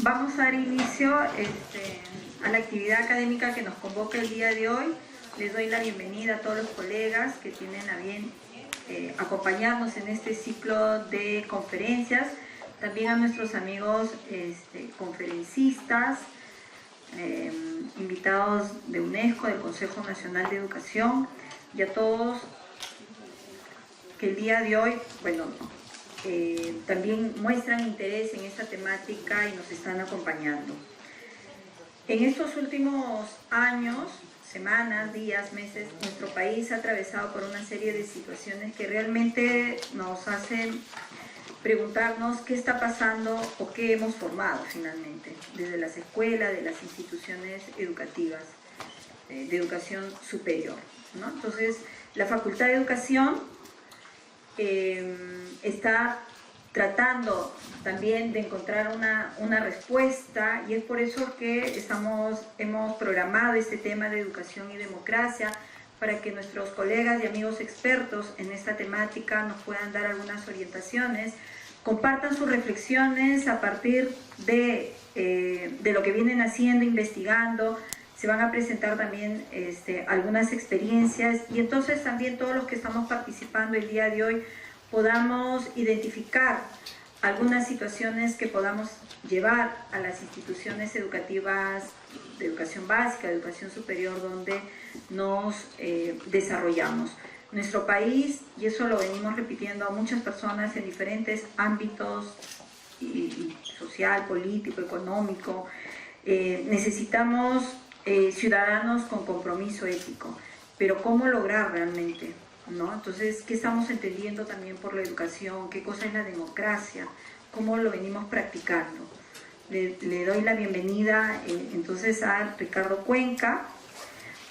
Vamos a dar inicio a la actividad académica que nos convoca el día de hoy. Les doy la bienvenida a todos los colegas que tienen a bien acompañarnos en este ciclo de conferencias, también a nuestros amigos conferencistas, invitados de UNESCO, del Consejo Nacional de Educación, y a todos que el día de hoy, también muestran interés en esta temática y nos están acompañando. En estos últimos años, semanas, días, meses, nuestro país ha atravesado por una serie de situaciones que realmente nos hacen preguntarnos qué está pasando o qué hemos formado finalmente, desde las escuelas, de las instituciones educativas, de educación superior, ¿no? Entonces, la Facultad de Educación está tratando también de encontrar una respuesta, y es por eso que hemos programado este tema de educación y democracia, para que nuestros colegas y amigos expertos en esta temática nos puedan dar algunas orientaciones, compartan sus reflexiones a partir de lo que vienen haciendo, investigando. Se van a presentar también algunas experiencias, y entonces también todos los que estamos participando el día de hoy podamos identificar algunas situaciones que podamos llevar a las instituciones educativas de educación básica, de educación superior, donde nos desarrollamos. Nuestro país, y eso lo venimos repitiendo a muchas personas en diferentes ámbitos, social, político, económico, necesitamos ciudadanos con compromiso ético, pero ¿cómo lograr realmente? ¿No? Entonces, ¿qué estamos entendiendo también por la educación? ¿Qué cosa es la democracia? ¿Cómo lo venimos practicando? Le doy la bienvenida entonces a Ricardo Cuenca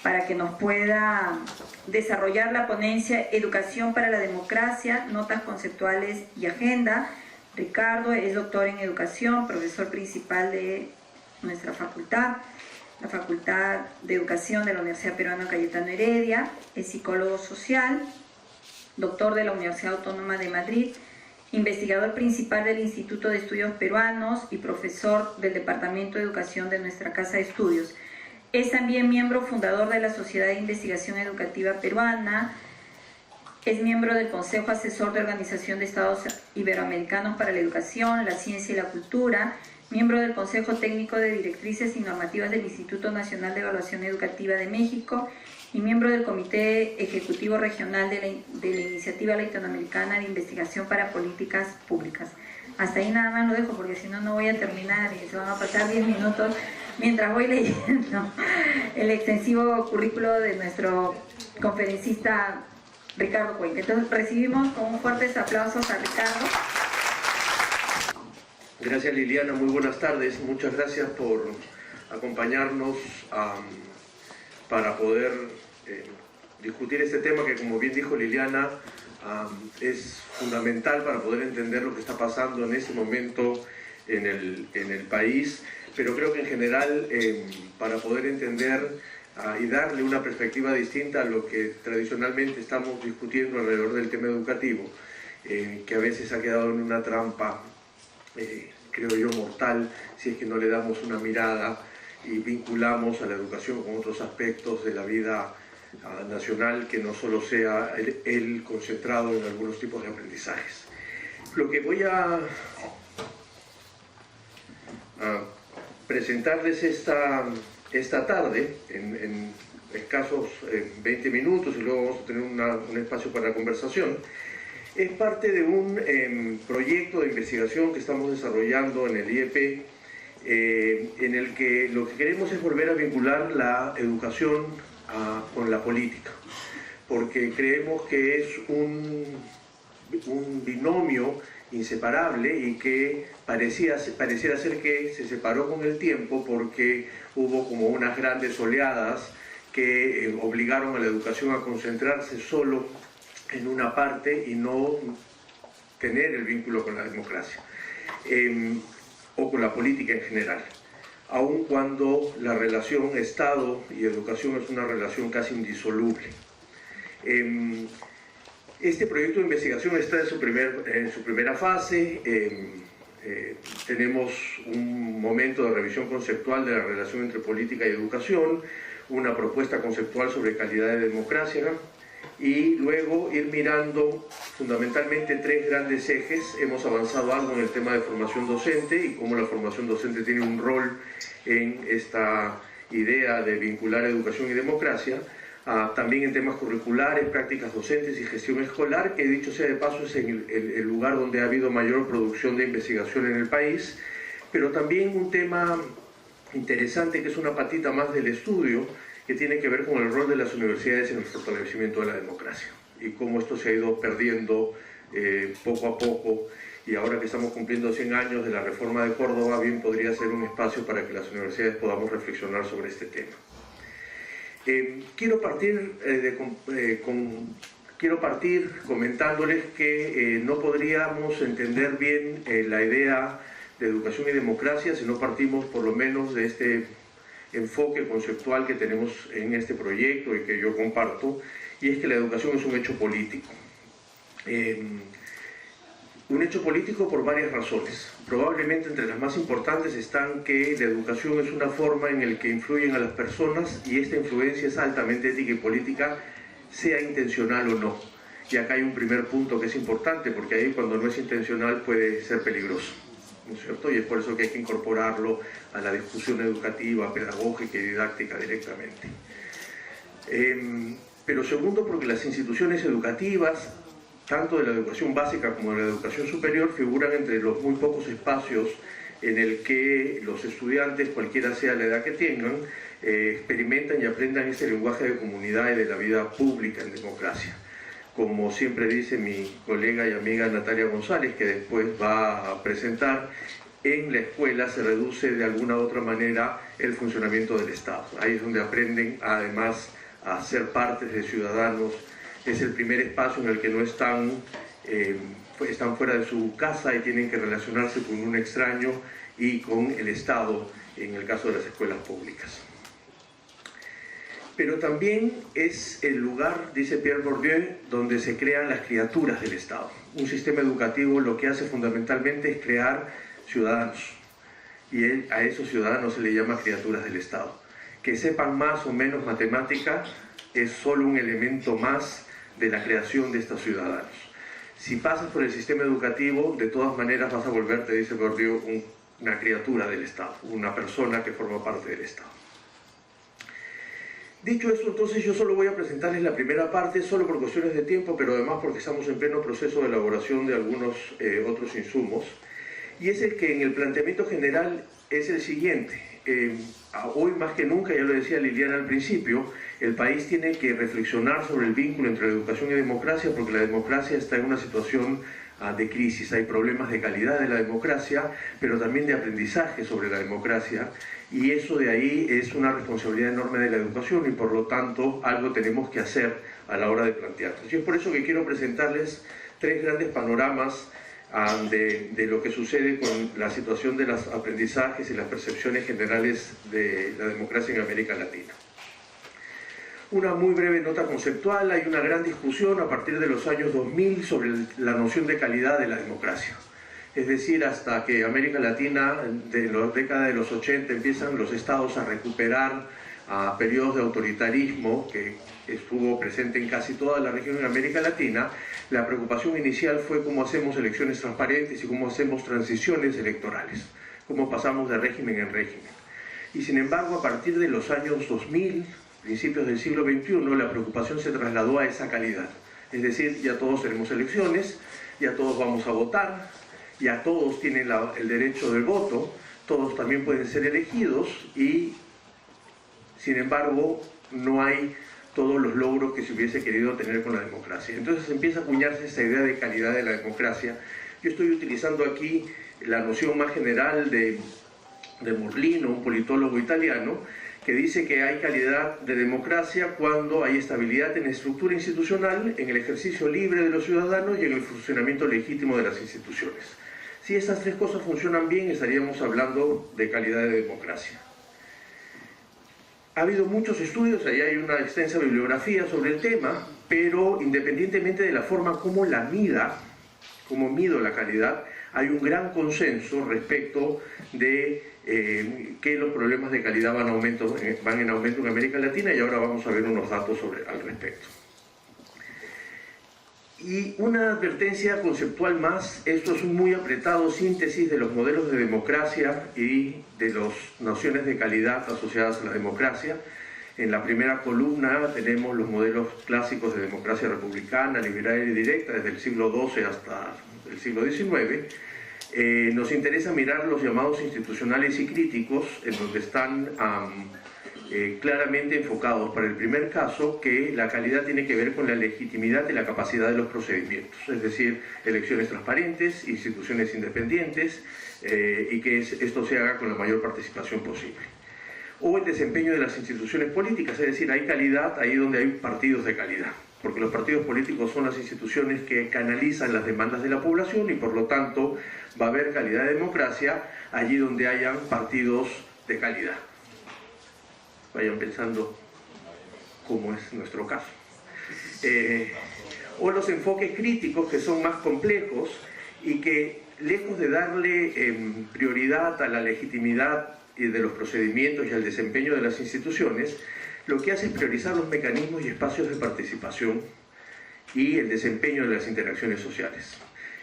para que nos pueda desarrollar la ponencia Educación para la Democracia, Notas Conceptuales y Agenda. Ricardo es doctor en Educación, profesor principal de nuestra facultad, la Facultad de Educación de la Universidad Peruana Cayetano Heredia, es psicólogo social, doctor de la Universidad Autónoma de Madrid, investigador principal del Instituto de Estudios Peruanos y profesor del Departamento de Educación de nuestra Casa de Estudios. Es también miembro fundador de la Sociedad de Investigación Educativa Peruana, es miembro del Consejo Asesor de Organización de Estados Iberoamericanos para la Educación, la Ciencia y la Cultura, miembro del Consejo Técnico de Directrices y Normativas del Instituto Nacional de Evaluación Educativa de México y miembro del Comité Ejecutivo Regional de la Iniciativa Latinoamericana de Investigación para Políticas Públicas. Hasta ahí nada más lo dejo, porque si no, no voy a terminar y se van a pasar 10 minutos mientras voy leyendo el extensivo currículo de nuestro conferencista Ricardo Cuenca. Entonces, recibimos con un fuertes aplausos a Ricardo. Gracias, Liliana, muy buenas tardes. Muchas gracias por acompañarnos para poder discutir este tema que, como bien dijo Liliana, es fundamental para poder entender lo que está pasando en este momento en el país, pero creo que en general para poder entender y darle una perspectiva distinta a lo que tradicionalmente estamos discutiendo alrededor del tema educativo, que a veces ha quedado en una trampa, creo yo, mortal, si es que no le damos una mirada y vinculamos a la educación con otros aspectos de la vida nacional, que no solo sea el concentrado en algunos tipos de aprendizajes. Lo que voy a presentarles esta tarde, en escasos 20 minutos, y luego vamos a tener un espacio para la conversación, es parte de un proyecto de investigación que estamos desarrollando en el IEP, en el que lo que queremos es volver a vincular la educación con la política, porque creemos que es un binomio inseparable y que pareciera ser que se separó con el tiempo, porque hubo como unas grandes oleadas que obligaron a la educación a concentrarse solo en una parte y no tener el vínculo con la democracia o con la política en general, aun cuando la relación Estado y educación es una relación casi indisoluble. Este proyecto de investigación está en su primera fase. tenemos un momento de revisión conceptual de la relación entre política y educación, una propuesta conceptual sobre calidad de democracia y luego ir mirando fundamentalmente tres grandes ejes. Hemos avanzado algo en el tema de formación docente y cómo la formación docente tiene un rol en esta idea de vincular educación y democracia. También en temas curriculares, prácticas docentes y gestión escolar, que dicho sea de paso es el lugar donde ha habido mayor producción de investigación en el país, pero también un tema interesante que es una patita más del estudio, que tiene que ver con el rol de las universidades en el fortalecimiento de la democracia y cómo esto se ha ido perdiendo poco a poco, y ahora que estamos cumpliendo 100 años de la reforma de Córdoba, bien podría ser un espacio para que las universidades podamos reflexionar sobre este tema. Quiero partir comentándoles que no podríamos entender bien la idea de educación y democracia si no partimos por lo menos de este enfoque conceptual que tenemos en este proyecto y que yo comparto, y es que la educación es un hecho político. Un hecho político por varias razones. Probablemente entre las más importantes están que la educación es una forma en la que influyen a las personas y esta influencia es altamente ética y política, sea intencional o no. Y acá hay un primer punto que es importante, porque ahí cuando no es intencional puede ser peligroso, ¿no es cierto? Y es por eso que hay que incorporarlo a la discusión educativa, pedagógica y didáctica directamente. Pero segundo, porque las instituciones educativas, tanto de la educación básica como de la educación superior, figuran entre los muy pocos espacios en el que los estudiantes, cualquiera sea la edad que tengan, experimentan y aprendan ese lenguaje de comunidad y de la vida pública en democracia. Como siempre dice mi colega y amiga Natalia González, que después va a presentar, en la escuela se reduce de alguna u otra manera el funcionamiento del Estado. Ahí es donde aprenden además a ser partes de ciudadanos. Es el primer espacio en el que no están fuera de su casa y tienen que relacionarse con un extraño y con el Estado, en el caso de las escuelas públicas. Pero también es el lugar, dice Pierre Bourdieu, donde se crean las criaturas del Estado. Un sistema educativo lo que hace fundamentalmente es crear ciudadanos, y a esos ciudadanos se le llama criaturas del Estado. Que sepan más o menos matemática es solo un elemento más de la creación de estos ciudadanos. Si pasas por el sistema educativo, de todas maneras vas a volverte, dice Bourdieu, una criatura del Estado, una persona que forma parte del Estado. Dicho eso, entonces yo solo voy a presentarles la primera parte, solo por cuestiones de tiempo, pero además porque estamos en pleno proceso de elaboración de algunos otros insumos, y es el que en el planteamiento general es el siguiente. Hoy más que nunca, ya lo decía Liliana al principio, el país tiene que reflexionar sobre el vínculo entre la educación y democracia, porque la democracia está en una situación de crisis. Hay problemas de calidad de la democracia, pero también de aprendizaje sobre la democracia, y eso de ahí es una responsabilidad enorme de la educación, y por lo tanto algo tenemos que hacer a la hora de plantearnos. Y es por eso que quiero presentarles tres grandes panoramas de lo que sucede con la situación de los aprendizajes y las percepciones generales de la democracia en América Latina. Una muy breve nota conceptual. Hay una gran discusión a partir de los años 2000 sobre la noción de calidad de la democracia. Es decir, hasta que América Latina, de la década de los 80, empiezan los estados a recuperar periodos de autoritarismo que estuvo presente en casi toda la región en América Latina, la preocupación inicial fue cómo hacemos elecciones transparentes y cómo hacemos transiciones electorales, cómo pasamos de régimen en régimen. Y sin embargo, a partir de los años 2000, principios del siglo XXI, la preocupación se trasladó a esa calidad. Es decir, ya todos tenemos elecciones, ya todos vamos a votar, ya todos tienen el derecho del voto, todos también pueden ser elegidos y, sin embargo, no hay todos los logros que se hubiese querido tener con la democracia. Entonces empieza a acuñarse esta idea de calidad de la democracia. Yo estoy utilizando aquí la noción más general de Morlino, un politólogo italiano, que dice que hay calidad de democracia cuando hay estabilidad en la estructura institucional, en el ejercicio libre de los ciudadanos y en el funcionamiento legítimo de las instituciones. Si estas tres cosas funcionan bien, estaríamos hablando de calidad de democracia. Ha habido muchos estudios, ahí hay una extensa bibliografía sobre el tema, pero independientemente de la forma como la mida, cómo mido la calidad, hay un gran consenso respecto de que los problemas de calidad van en aumento en América Latina, y ahora vamos a ver unos datos al respecto. Y una advertencia conceptual más: esto es un muy apretado síntesis de los modelos de democracia y de las nociones de calidad asociadas a la democracia. En la primera columna tenemos los modelos clásicos de democracia republicana, liberal y directa, desde el siglo XII hasta el siglo XIX. Nos interesa mirar los llamados institucionales y críticos, en donde están claramente enfocados, para el primer caso, que la calidad tiene que ver con la legitimidad y la capacidad de los procedimientos, es decir, elecciones transparentes, instituciones independientes, y que esto se haga con la mayor participación posible. O el desempeño de las instituciones políticas, es decir, hay calidad ahí donde hay partidos de calidad, porque los partidos políticos son las instituciones que canalizan las demandas de la población, y por lo tanto va a haber calidad de democracia allí donde hayan partidos de calidad. Vayan pensando cómo es nuestro caso. O los enfoques críticos, que son más complejos y que, lejos de darle prioridad a la legitimidad de los procedimientos y al desempeño de las instituciones, lo que hace es priorizar los mecanismos y espacios de participación y el desempeño de las interacciones sociales.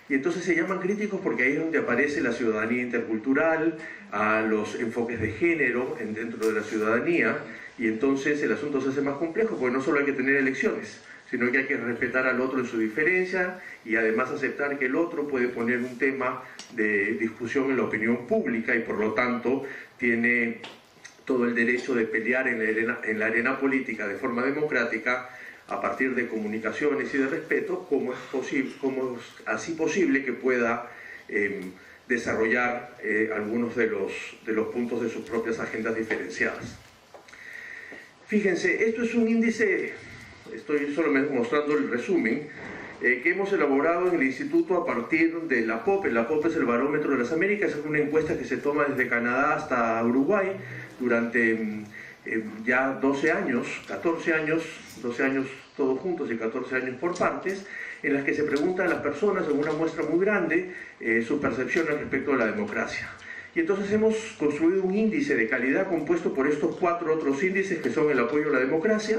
Y entonces se llaman críticos porque ahí es donde aparece la ciudadanía intercultural, a los enfoques de género dentro de la ciudadanía, y entonces el asunto se hace más complejo, porque no solo hay que tener elecciones, sino que hay que respetar al otro en su diferencia, y además aceptar que el otro puede poner un tema de discusión en la opinión pública, y por lo tanto tiene todo el derecho de pelear en la arena política de forma democrática, a partir de comunicaciones y de respeto, como es así posible que pueda desarrollar algunos de los puntos de sus propias agendas diferenciadas. Fíjense, esto es un índice, estoy solamente mostrando el resumen, que hemos elaborado en el Instituto a partir de la POP. La POP es el Barómetro de las Américas, es una encuesta que se toma desde Canadá hasta Uruguay durante ya 12 años, 14 años, 12 años todos juntos y 14 años por partes, en las que se pregunta a las personas en una muestra muy grande sus percepciones respecto a la democracia. Y entonces hemos construido un índice de calidad compuesto por estos 4 otros índices, que son el apoyo a la democracia,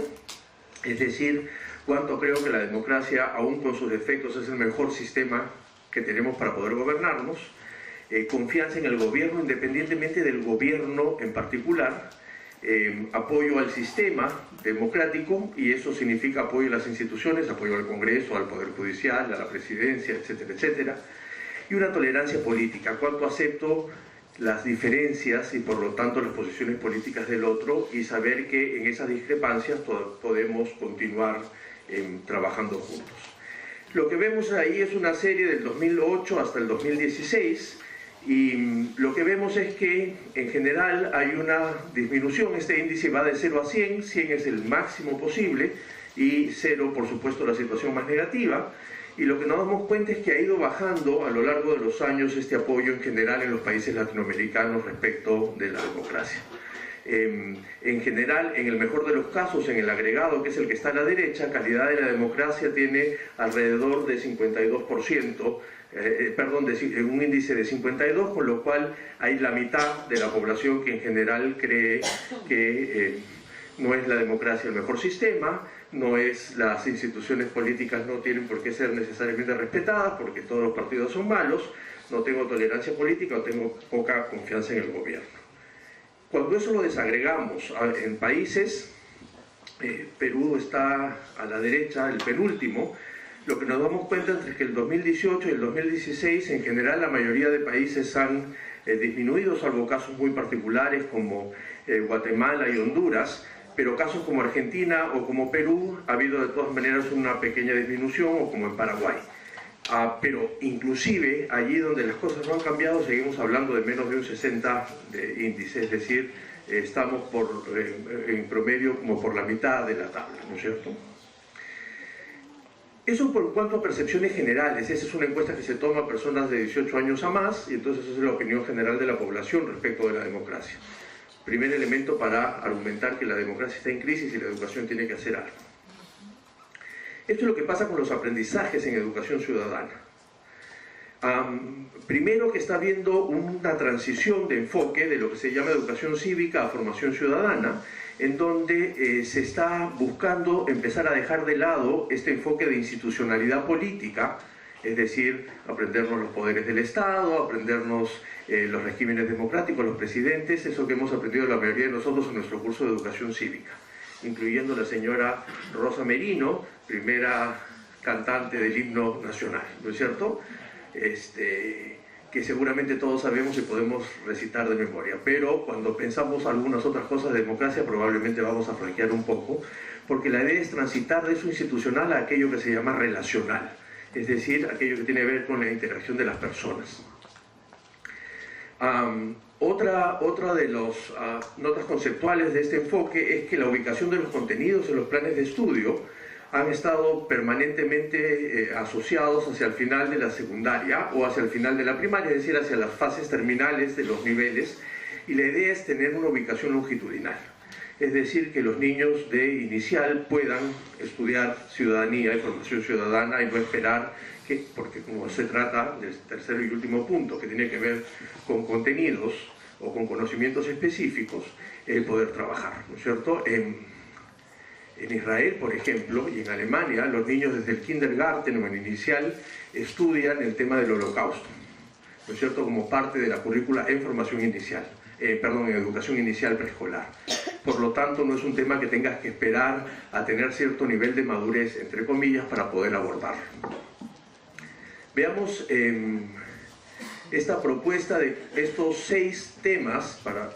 es decir, cuánto creo que la democracia, aún con sus defectos, es el mejor sistema que tenemos para poder gobernarnos, confianza en el gobierno, independientemente del gobierno en particular, apoyo al sistema democrático, y eso significa apoyo a las instituciones, apoyo al Congreso, al Poder Judicial, a la Presidencia, etcétera, etcétera, y una tolerancia política, cuánto acepto las diferencias y por lo tanto las posiciones políticas del otro, y saber que en esas discrepancias podemos continuar trabajando juntos. Lo que vemos ahí es una serie del 2008 hasta el 2016, y lo que vemos es que en general hay una disminución. Este índice va de 0 a 100, 100 es el máximo posible y 0 por supuesto la situación más negativa, y lo que nos damos cuenta es que ha ido bajando a lo largo de los años este apoyo en general en los países latinoamericanos respecto de la democracia. En general, en el mejor de los casos, en el agregado, que es el que está a la derecha, calidad de la democracia tiene alrededor de 52%, en un índice de 52, con lo cual hay la mitad de la población que en general cree que no es la democracia el mejor sistema, las instituciones políticas no tienen por qué ser necesariamente respetadas porque todos los partidos son malos, no tengo tolerancia política o tengo poca confianza en el gobierno. Cuando eso lo desagregamos en países, Perú está a la derecha, el penúltimo, lo que nos damos cuenta es que el 2018 y el 2016 en general la mayoría de países han disminuido, salvo casos muy particulares como Guatemala y Honduras, pero casos como Argentina o como Perú ha habido de todas maneras una pequeña disminución, o como en Paraguay. Pero inclusive allí donde las cosas no han cambiado seguimos hablando de menos de un 60 de índice, es decir, estamos en promedio como por la mitad de la tabla, ¿no es cierto? Eso por cuanto a percepciones generales. Esa es una encuesta que se toma a personas de 18 años a más, y entonces esa es la opinión general de la población respecto de la democracia. Primer elemento para argumentar que la democracia está en crisis y la educación tiene que hacer algo. Esto es lo que pasa con los aprendizajes en educación ciudadana. Primero, que está habiendo una transición de enfoque de lo que se llama educación cívica a formación ciudadana, en donde se está buscando empezar a dejar de lado este enfoque de institucionalidad política, es decir, aprendernos los poderes del Estado, aprendernos los regímenes democráticos, los presidentes, eso que hemos aprendido la mayoría de nosotros en nuestro curso de educación cívica, incluyendo la señora Rosa Merino, primera cantante del himno nacional, ¿no es cierto? Que seguramente todos sabemos y podemos recitar de memoria, pero cuando pensamos algunas otras cosas de democracia probablemente vamos a flanquear un poco, porque la idea es transitar de eso institucional a aquello que se llama relacional, es decir, aquello que tiene que ver con la interacción de las personas. Otra de las notas conceptuales de este enfoque es que la ubicación de los contenidos en los planes de estudio han estado permanentemente asociados hacia el final de la secundaria o hacia el final de la primaria, es decir, hacia las fases terminales de los niveles, y la idea es tener una ubicación longitudinal, es decir, que los niños de inicial puedan estudiar ciudadanía y formación ciudadana y no esperar que, porque como se trata del tercer y último punto, que tiene que ver con contenidos o con conocimientos específicos, el poder trabajar, ¿no es cierto? En Israel, por ejemplo, y en Alemania, los niños desde el kindergarten o en inicial estudian el tema del holocausto, ¿no es cierto?, como parte de la currícula en formación inicial, en educación inicial preescolar. Por lo tanto, no es un tema que tengas que esperar a tener cierto nivel de madurez, entre comillas, para poder abordarlo. Veamos esta propuesta de estos 6 temas, para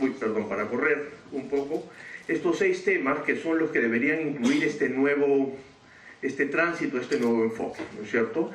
correr un poco, estos 6 temas que son los que deberían incluir este tránsito, este nuevo enfoque, ¿no es cierto?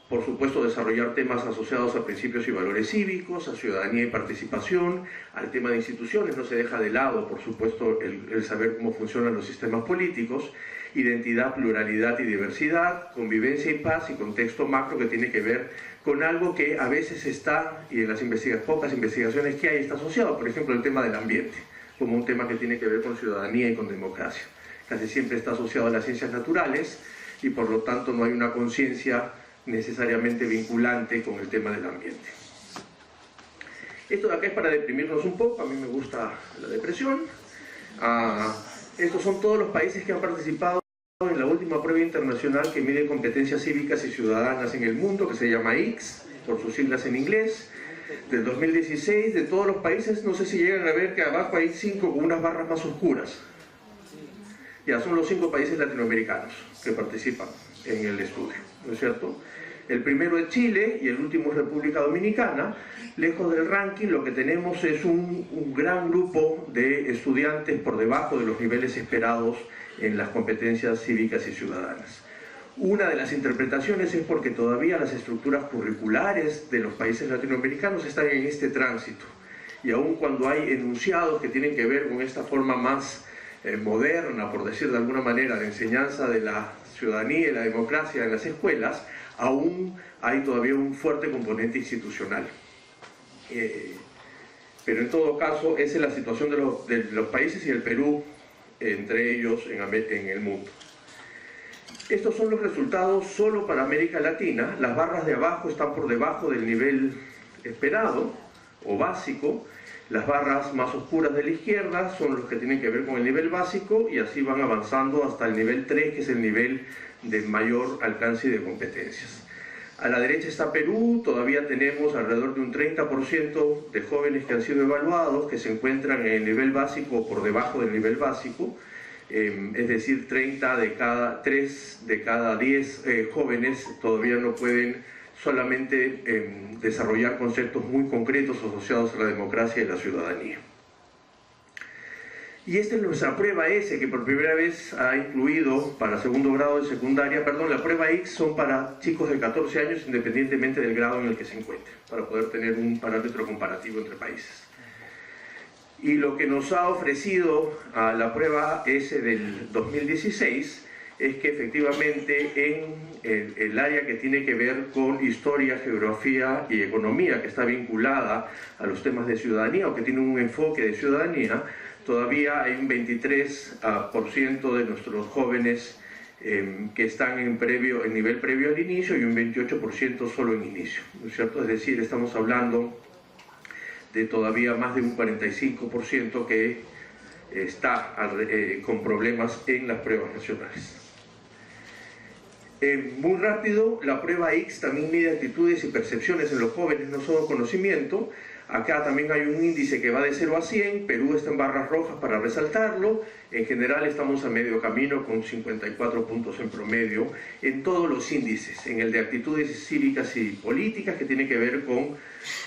Por supuesto, desarrollar temas asociados a principios y valores cívicos, a ciudadanía y participación, al tema de instituciones, no se deja de lado, por supuesto, el saber cómo funcionan los sistemas políticos, identidad, pluralidad y diversidad, convivencia y paz y contexto macro, que tiene que ver con algo que a veces está, y en las pocas investigaciones que hay, está asociado, por ejemplo, el tema del ambiente, como un tema que tiene que ver con ciudadanía y con democracia. Casi siempre está asociado a las ciencias naturales y por lo tanto no hay una conciencia necesariamente vinculante con el tema del ambiente. Esto de acá es para deprimirnos un poco, a mí me gusta la depresión. Estos son todos los países que han participado en la última prueba internacional que mide competencias cívicas y ciudadanas en el mundo, que se llama ICS, por sus siglas en inglés. Del 2016, de todos los países, no sé si llegan a ver que abajo hay 5 con unas barras más oscuras. Ya son los 5 países latinoamericanos que participan en el estudio, ¿no es cierto? El primero es Chile y el último es República Dominicana. Lejos del ranking, lo que tenemos es un gran grupo de estudiantes por debajo de los niveles esperados en las competencias cívicas y ciudadanas. Una de las interpretaciones es porque todavía las estructuras curriculares de los países latinoamericanos están en este tránsito. Y aun cuando hay enunciados que tienen que ver con esta forma más moderna, por decir de alguna manera, de enseñanza de la ciudadanía y la democracia en las escuelas, aún hay todavía un fuerte componente institucional. Pero en todo caso, esa es la situación de los países y el Perú, entre ellos en el mundo. Estos son los resultados solo para América Latina. Las barras de abajo están por debajo del nivel esperado o básico. Las barras más oscuras de la izquierda son los que tienen que ver con el nivel básico y así van avanzando hasta el nivel 3, que es el nivel de mayor alcance y de competencias. A la derecha está Perú. Todavía tenemos alrededor de un 30% de jóvenes que han sido evaluados que se encuentran en el nivel básico o por debajo del nivel básico. Es decir, 3 de cada 10 jóvenes todavía no pueden solamente desarrollar conceptos muy concretos asociados a la democracia y la ciudadanía. Y esta es nuestra prueba S, que por primera vez ha incluido para segundo grado de secundaria, la prueba X son para chicos de 14 años independientemente del grado en el que se encuentren, para poder tener un parámetro comparativo entre países. Y lo que nos ha ofrecido a la prueba S del 2016 es que efectivamente en el área que tiene que ver con historia, geografía y economía, que está vinculada a los temas de ciudadanía o que tiene un enfoque de ciudadanía, todavía hay un 23% de nuestros jóvenes que están en nivel previo al inicio y un 28% solo en inicio, ¿no es cierto? Es decir, estamos hablando de todavía más de un 45% que está con problemas en las pruebas nacionales. Muy rápido, la prueba X también mide actitudes y percepciones en los jóvenes, no solo conocimiento. Acá también hay un índice que va de 0 a 100, Perú está en barras rojas para resaltarlo. En general estamos a medio camino con 54 puntos en promedio en todos los índices, en el de actitudes cívicas y políticas, que tiene que ver con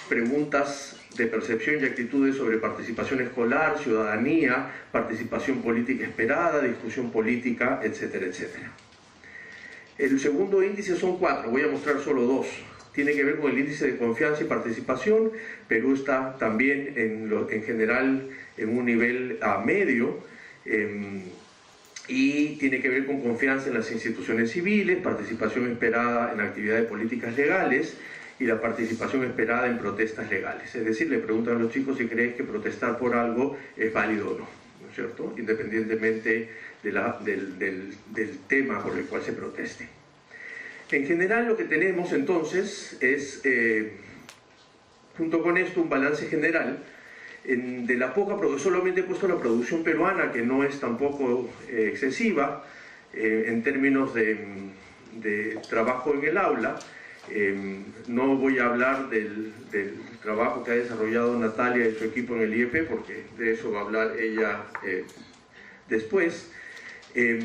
preguntas de percepción y actitudes sobre participación escolar, ciudadanía, participación política esperada, discusión política, etcétera, etcétera. El segundo índice son 4, voy a mostrar solo 2. Tiene que ver con el índice de confianza y participación. Perú está también en general en un nivel medio y tiene que ver con confianza en las instituciones civiles, participación esperada en actividades políticas legales y la participación esperada en protestas legales. Es decir, le preguntan a los chicos si creen que protestar por algo es válido o no, ¿no es cierto? Independientemente del tema por el cual se proteste. En general lo que tenemos entonces es, junto con esto, un balance general de la poca, solamente he puesto la producción peruana, que no es tampoco excesiva en términos de trabajo en el aula. No voy a hablar del trabajo que ha desarrollado Natalia y su equipo en el IEP, porque de eso va a hablar ella después,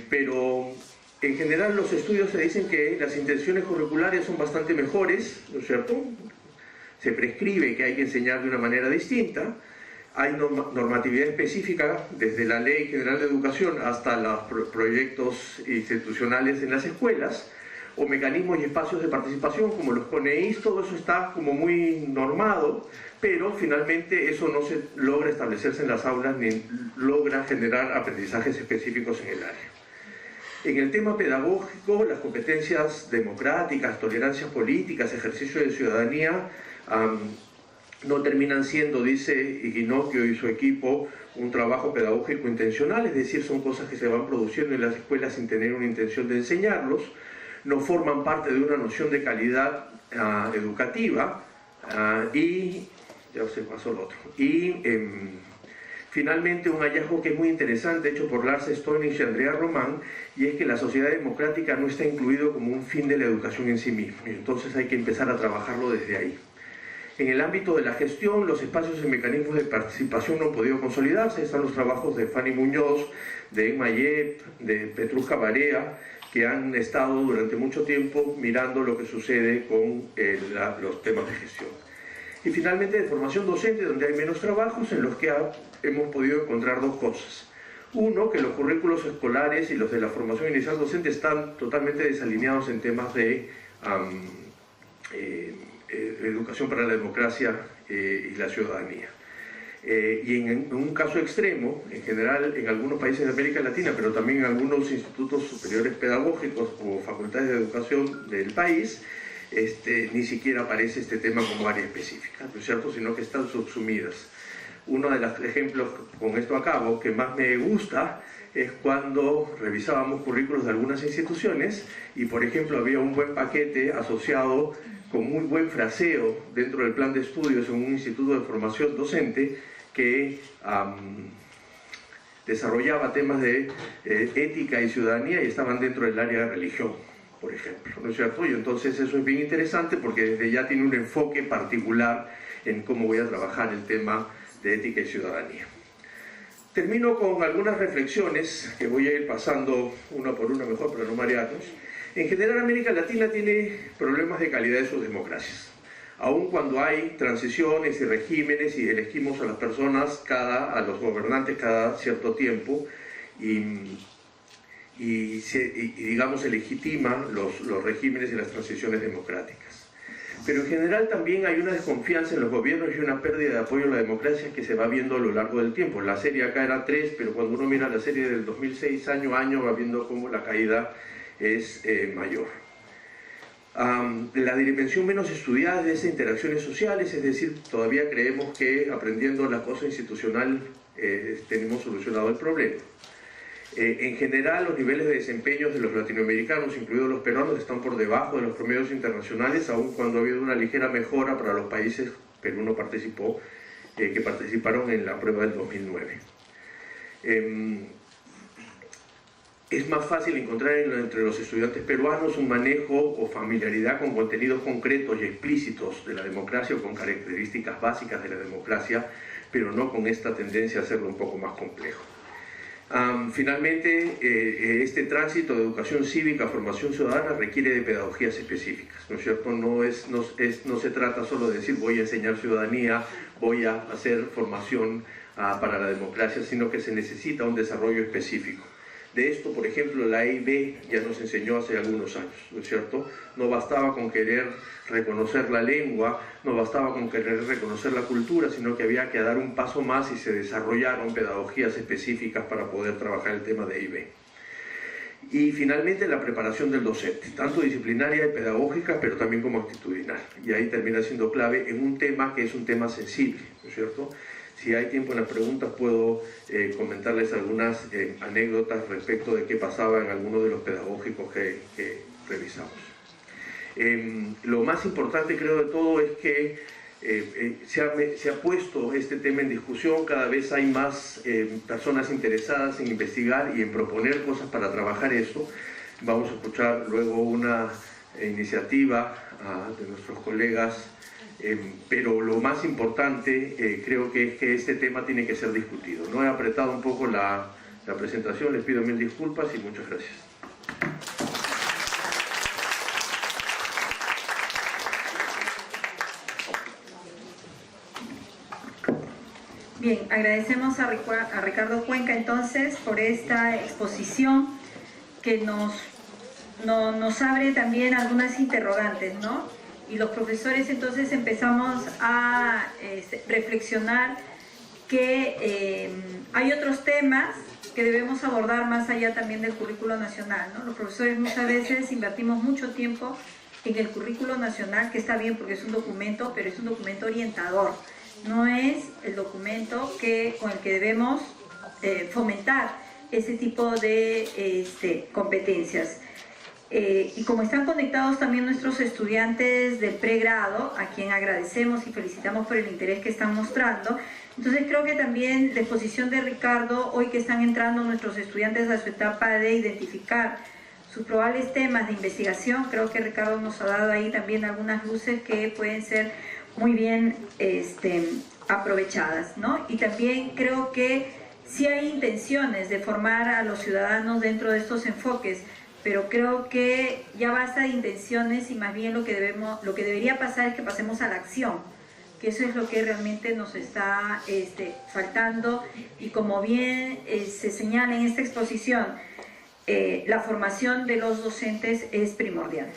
pero en general los estudios se dicen que las intenciones curriculares son bastante mejores, ¿no es cierto? Se prescribe que hay que enseñar de una manera distinta, hay normatividad específica desde la Ley General de Educación hasta los proyectos institucionales en las escuelas, o mecanismos y espacios de participación como los CONEIs. Todo eso está como muy normado, pero finalmente eso no se logra establecerse en las aulas ni logra generar aprendizajes específicos en el área. En el tema pedagógico, las competencias democráticas, tolerancias políticas, ejercicio de ciudadanía, no terminan siendo, dice Iguinocchio y su equipo, un trabajo pedagógico intencional, es decir, son cosas que se van produciendo en las escuelas sin tener una intención de enseñarlos, no forman parte de una noción de calidad educativa y, ya se pasó el otro, y finalmente un hallazgo que es muy interesante, hecho por Lars Stoinich y Andrea Román, y es que la sociedad democrática no está incluido como un fin de la educación en sí mismo, y entonces hay que empezar a trabajarlo desde ahí. En el ámbito de la gestión, los espacios y mecanismos de participación no han podido consolidarse. Están los trabajos de Fanny Muñoz, de Emma Yep, de Petrusca Barea, que han estado durante mucho tiempo mirando lo que sucede con los temas de gestión. Y finalmente de formación docente, donde hay menos trabajos, en los que hemos podido encontrar 2 cosas. Uno, que los currículos escolares y los de la formación inicial docente están totalmente desalineados en temas de educación para la democracia y la ciudadanía. Y en un caso extremo, en general en algunos países de América Latina, pero también en algunos institutos superiores pedagógicos o facultades de educación del país, ni siquiera aparece este tema como área específica, ¿no es cierto?, sino que están subsumidas. Uno de los ejemplos, con esto acabo, que más me gusta es cuando revisábamos currículos de algunas instituciones y, por ejemplo, había un buen paquete asociado con muy buen fraseo dentro del plan de estudios en un instituto de formación docente que desarrollaba temas de ética y ciudadanía y estaban dentro del área de religión, por ejemplo, ¿no es cierto? Y entonces eso es bien interesante porque desde ya tiene un enfoque particular en cómo voy a trabajar el tema de ética y ciudadanía. Termino con algunas reflexiones que voy a ir pasando una por una mejor para no marearnos. En general, América Latina tiene problemas de calidad de sus democracias. Aun cuando hay transiciones y regímenes y elegimos a las personas, a los gobernantes cada cierto tiempo y digamos, se legitiman los regímenes y las transiciones democráticas. Pero en general también hay una desconfianza en los gobiernos y una pérdida de apoyo a la democracia que se va viendo a lo largo del tiempo. La serie acá era 3, pero cuando uno mira la serie del 2006, año a año, va viendo cómo la caída es mayor. La dimensión menos estudiada de esas interacciones sociales, es decir, todavía creemos que aprendiendo la cosa institucional tenemos solucionado el problema. En general, los niveles de desempeño de los latinoamericanos, incluidos los peruanos, están por debajo de los promedios internacionales, aun cuando ha habido una ligera mejora para los países, Perú no participó, que participaron en la prueba del 2009. Es más fácil encontrar entre los estudiantes peruanos un manejo o familiaridad con contenidos concretos y explícitos de la democracia o con características básicas de la democracia, pero no con esta tendencia a hacerlo un poco más complejo. Finalmente, este tránsito de educación cívica a formación ciudadana requiere de pedagogías específicas, ¿no es cierto? No se trata solo de decir voy a enseñar ciudadanía, voy a hacer formación para la democracia, sino que se necesita un desarrollo específico. De esto, por ejemplo, la EIB ya nos enseñó hace algunos años, ¿no es cierto? No bastaba con querer reconocer la lengua, no bastaba con querer reconocer la cultura, sino que había que dar un paso más y se desarrollaron pedagogías específicas para poder trabajar el tema de EIB. Y finalmente la preparación del docente, tanto disciplinaria y pedagógica, pero también como actitudinal. Y ahí termina siendo clave en un tema que es un tema sensible, ¿no es cierto? Si hay tiempo en las preguntas puedo comentarles algunas anécdotas respecto de qué pasaba en algunos de los pedagógicos que revisamos. Lo más importante creo de todo es que se ha puesto este tema en discusión, cada vez hay más personas interesadas en investigar y en proponer cosas para trabajar esto. Vamos a escuchar luego una iniciativa de nuestros colegas, pero lo más importante creo que es que este tema tiene que ser discutido. No he apretado un poco la presentación, les pido mil disculpas y muchas gracias. Bien, agradecemos a Ricardo Cuenca entonces por esta exposición que nos abre también algunas interrogantes, ¿no? Y los profesores entonces empezamos a reflexionar que hay otros temas que debemos abordar más allá también del currículo nacional, ¿no? Los profesores muchas veces invertimos mucho tiempo en el currículo nacional, que está bien porque es un documento, pero es un documento orientador. No es el documento con el que debemos fomentar ese tipo de competencias. Y como están conectados también nuestros estudiantes del pregrado, a quien agradecemos y felicitamos por el interés que están mostrando, entonces creo que también la exposición de Ricardo, hoy que están entrando nuestros estudiantes a su etapa de identificar sus probables temas de investigación, creo que Ricardo nos ha dado ahí también algunas luces que pueden ser muy bien aprovechadas, ¿no? Y también creo que sí hay intenciones de formar a los ciudadanos dentro de estos enfoques, pero creo que ya basta de intenciones y más bien lo que debería pasar es que pasemos a la acción, que eso es lo que realmente nos está faltando, y como bien se señala en esta exposición, la formación de los docentes es primordial.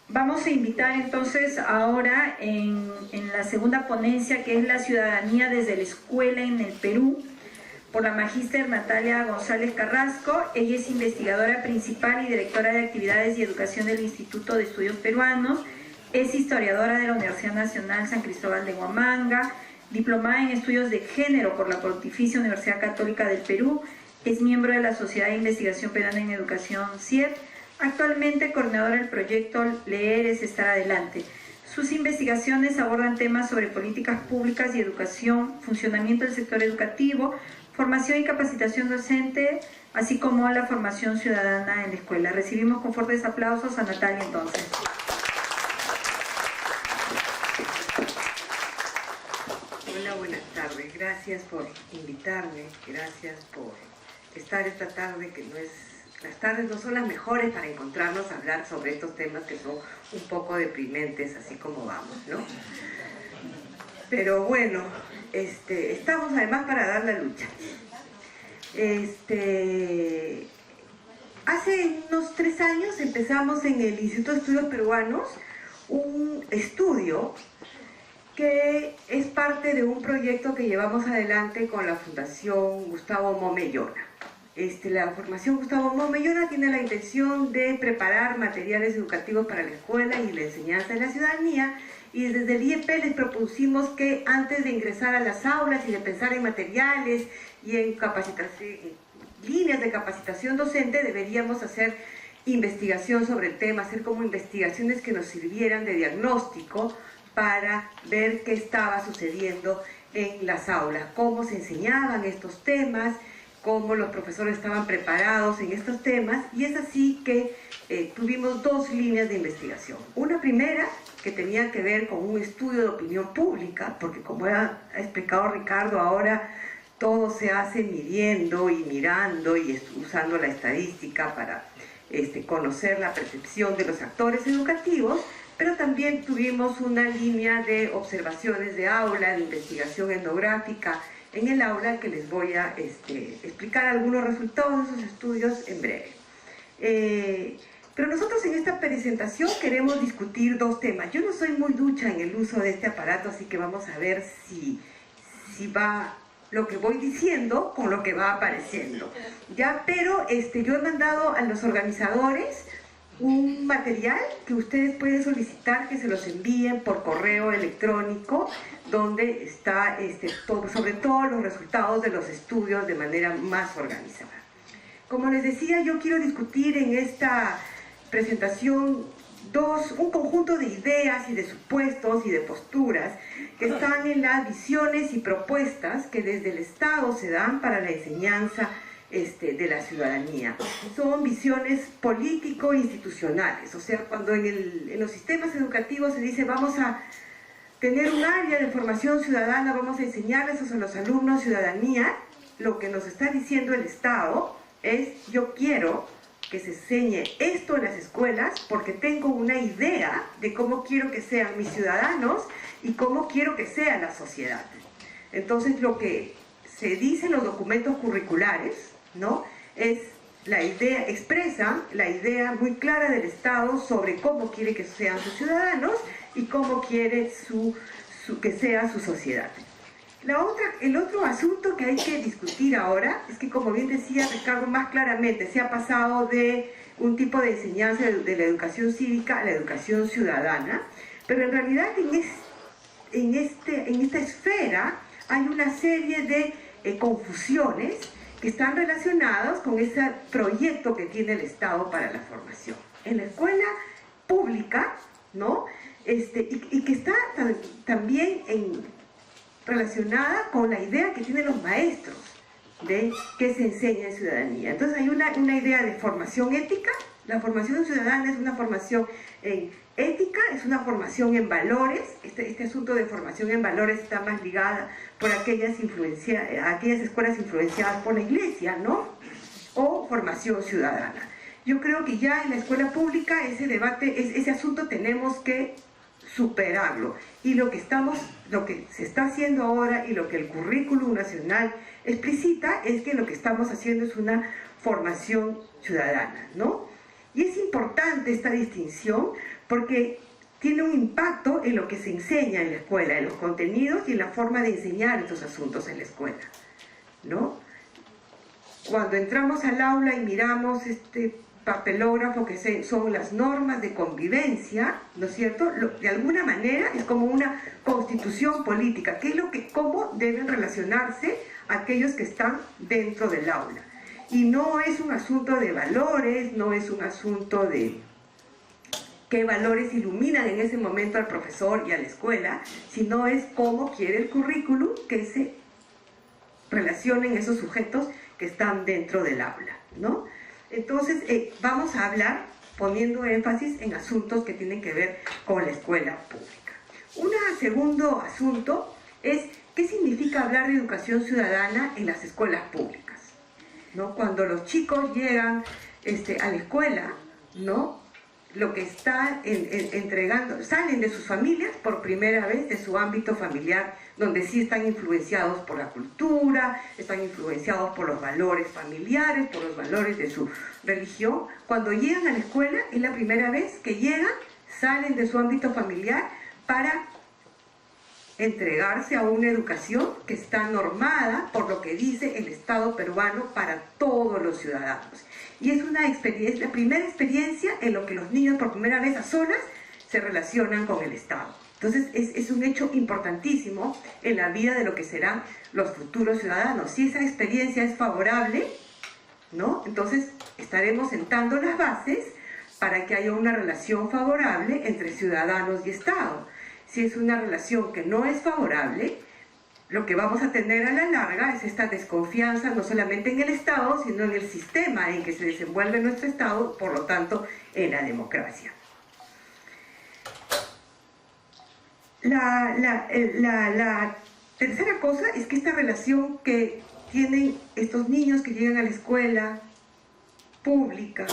Vamos a invitar entonces ahora en la segunda ponencia, que es la ciudadanía desde la escuela en el Perú, por la magíster Natalia González Carrasco. Ella es investigadora principal y directora de actividades y educación del Instituto de Estudios Peruanos, es historiadora de la Universidad Nacional San Cristóbal de Huamanga, diplomada en estudios de género por la Pontificia Universidad Católica del Perú, es miembro de la Sociedad de Investigación Peruana en Educación, CIEP, actualmente coordinadora del proyecto Leer es Estar Adelante. Sus investigaciones abordan temas sobre políticas públicas y educación, funcionamiento del sector educativo, formación y capacitación docente, así como la formación ciudadana en la escuela. Recibimos con fuertes aplausos a Natalia entonces. Hola, buenas tardes. Gracias por invitarme, gracias por estar esta tarde, que las tardes no son las mejores para encontrarnos a hablar sobre estos temas que son un poco deprimentes, así como vamos, ¿no? Pero bueno, estamos además para dar la lucha. Hace unos 3 años empezamos en el Instituto de Estudios Peruanos un estudio que es parte de un proyecto que llevamos adelante con la Fundación Gustavo Momellona. La Formación Gustavo Montemayor tiene la intención de preparar materiales educativos para la escuela y la enseñanza de la ciudadanía, y desde el IEP les propusimos que antes de ingresar a las aulas y de pensar en materiales y en líneas de capacitación docente, deberíamos hacer investigación sobre el tema, hacer como investigaciones que nos sirvieran de diagnóstico para ver qué estaba sucediendo en las aulas, cómo se enseñaban estos temas, cómo los profesores estaban preparados en estos temas, y es así que tuvimos dos líneas de investigación. Una primera que tenía que ver con un estudio de opinión pública, porque como ha explicado Ricardo, ahora todo se hace midiendo y mirando y usando la estadística para conocer la percepción de los actores educativos, pero también tuvimos una línea de observaciones de aula, de investigación etnográfica en el aula, que les voy a explicar algunos resultados de esos estudios en breve. Pero nosotros en esta presentación queremos discutir dos temas. Yo no soy muy ducha en el uso de este aparato, así que vamos a ver si va lo que voy diciendo con lo que va apareciendo. ¿Ya? Pero yo he mandado a los organizadores un material que ustedes pueden solicitar que se los envíen por correo electrónico, donde está sobre todo los resultados de los estudios de manera más organizada. Como les decía, yo quiero discutir en esta presentación un conjunto de ideas y de supuestos y de posturas que están en las visiones y propuestas que desde el Estado se dan para la enseñanza de la ciudadanía. Son visiones político-institucionales, o sea, cuando en los sistemas educativos se dice vamos a tener un área de formación ciudadana, vamos a enseñarles a los alumnos ciudadanía, lo que nos está diciendo el Estado es: yo quiero que se enseñe esto en las escuelas porque tengo una idea de cómo quiero que sean mis ciudadanos y cómo quiero que sea la sociedad. Entonces lo que se dice en los documentos curriculares, ¿no?, es la idea, expresa la idea muy clara del Estado sobre cómo quiere que sean sus ciudadanos y cómo quiere que sea su sociedad. El otro asunto que hay que discutir ahora es que, como bien decía Ricardo, más claramente se ha pasado de un tipo de enseñanza de la educación cívica a la educación ciudadana, pero en realidad en esta esfera hay una serie de confusiones que están relacionadas con ese proyecto que tiene el Estado para la formación. En la escuela pública, ¿no?, y que está también relacionada con la idea que tienen los maestros de qué se enseña en ciudadanía. Entonces hay una idea de formación ética. La formación ciudadana es una formación en ética, es una formación en valores. Este asunto de formación en valores está más ligada por aquellas escuelas influenciadas por la iglesia, ¿no?, o formación ciudadana. Yo creo que ya en la escuela pública ese debate, ese asunto tenemos que superarlo, y lo que se está haciendo ahora y lo que el currículum nacional explicita es que lo que estamos haciendo es una formación ciudadana, ¿no? Y es importante esta distinción porque tiene un impacto en lo que se enseña en la escuela, en los contenidos y en la forma de enseñar estos asuntos en la escuela, ¿no? Cuando entramos al aula y miramos este papelógrafo que son las normas de convivencia, ¿no es cierto?, de alguna manera es como una constitución política, que es cómo deben relacionarse aquellos que están dentro del aula. Y no es un asunto de valores, no es un asunto de qué valores iluminan en ese momento al profesor y a la escuela, sino es cómo quiere el currículum que se relacionen esos sujetos que están dentro del aula, ¿no? Entonces, vamos a hablar poniendo énfasis en asuntos que tienen que ver con la escuela pública. Un segundo asunto es qué significa hablar de educación ciudadana en las escuelas públicas, ¿no? Cuando los chicos llegan a la escuela, ¿no?, lo que está entregando, salen de sus familias por primera vez, de su ámbito familiar, donde sí están influenciados por la cultura, están influenciados por los valores familiares, por los valores de su religión. Cuando llegan a la escuela, es la primera vez que llegan, salen de su ámbito familiar para entregarse a una educación que está normada por lo que dice el Estado peruano para todos los ciudadanos. Y es la primera experiencia en lo que los niños por primera vez a solas se relacionan con el Estado. Entonces es un hecho importantísimo en la vida de lo que serán los futuros ciudadanos. Si esa experiencia es favorable, ¿no?, entonces estaremos sentando las bases para que haya una relación favorable entre ciudadanos y Estado. Si es una relación que no es favorable, lo que vamos a tener a la larga es esta desconfianza no solamente en el Estado, sino en el sistema en que se desenvuelve nuestro Estado, por lo tanto, en la democracia. La tercera cosa es que esta relación que tienen estos niños que llegan a la escuela pública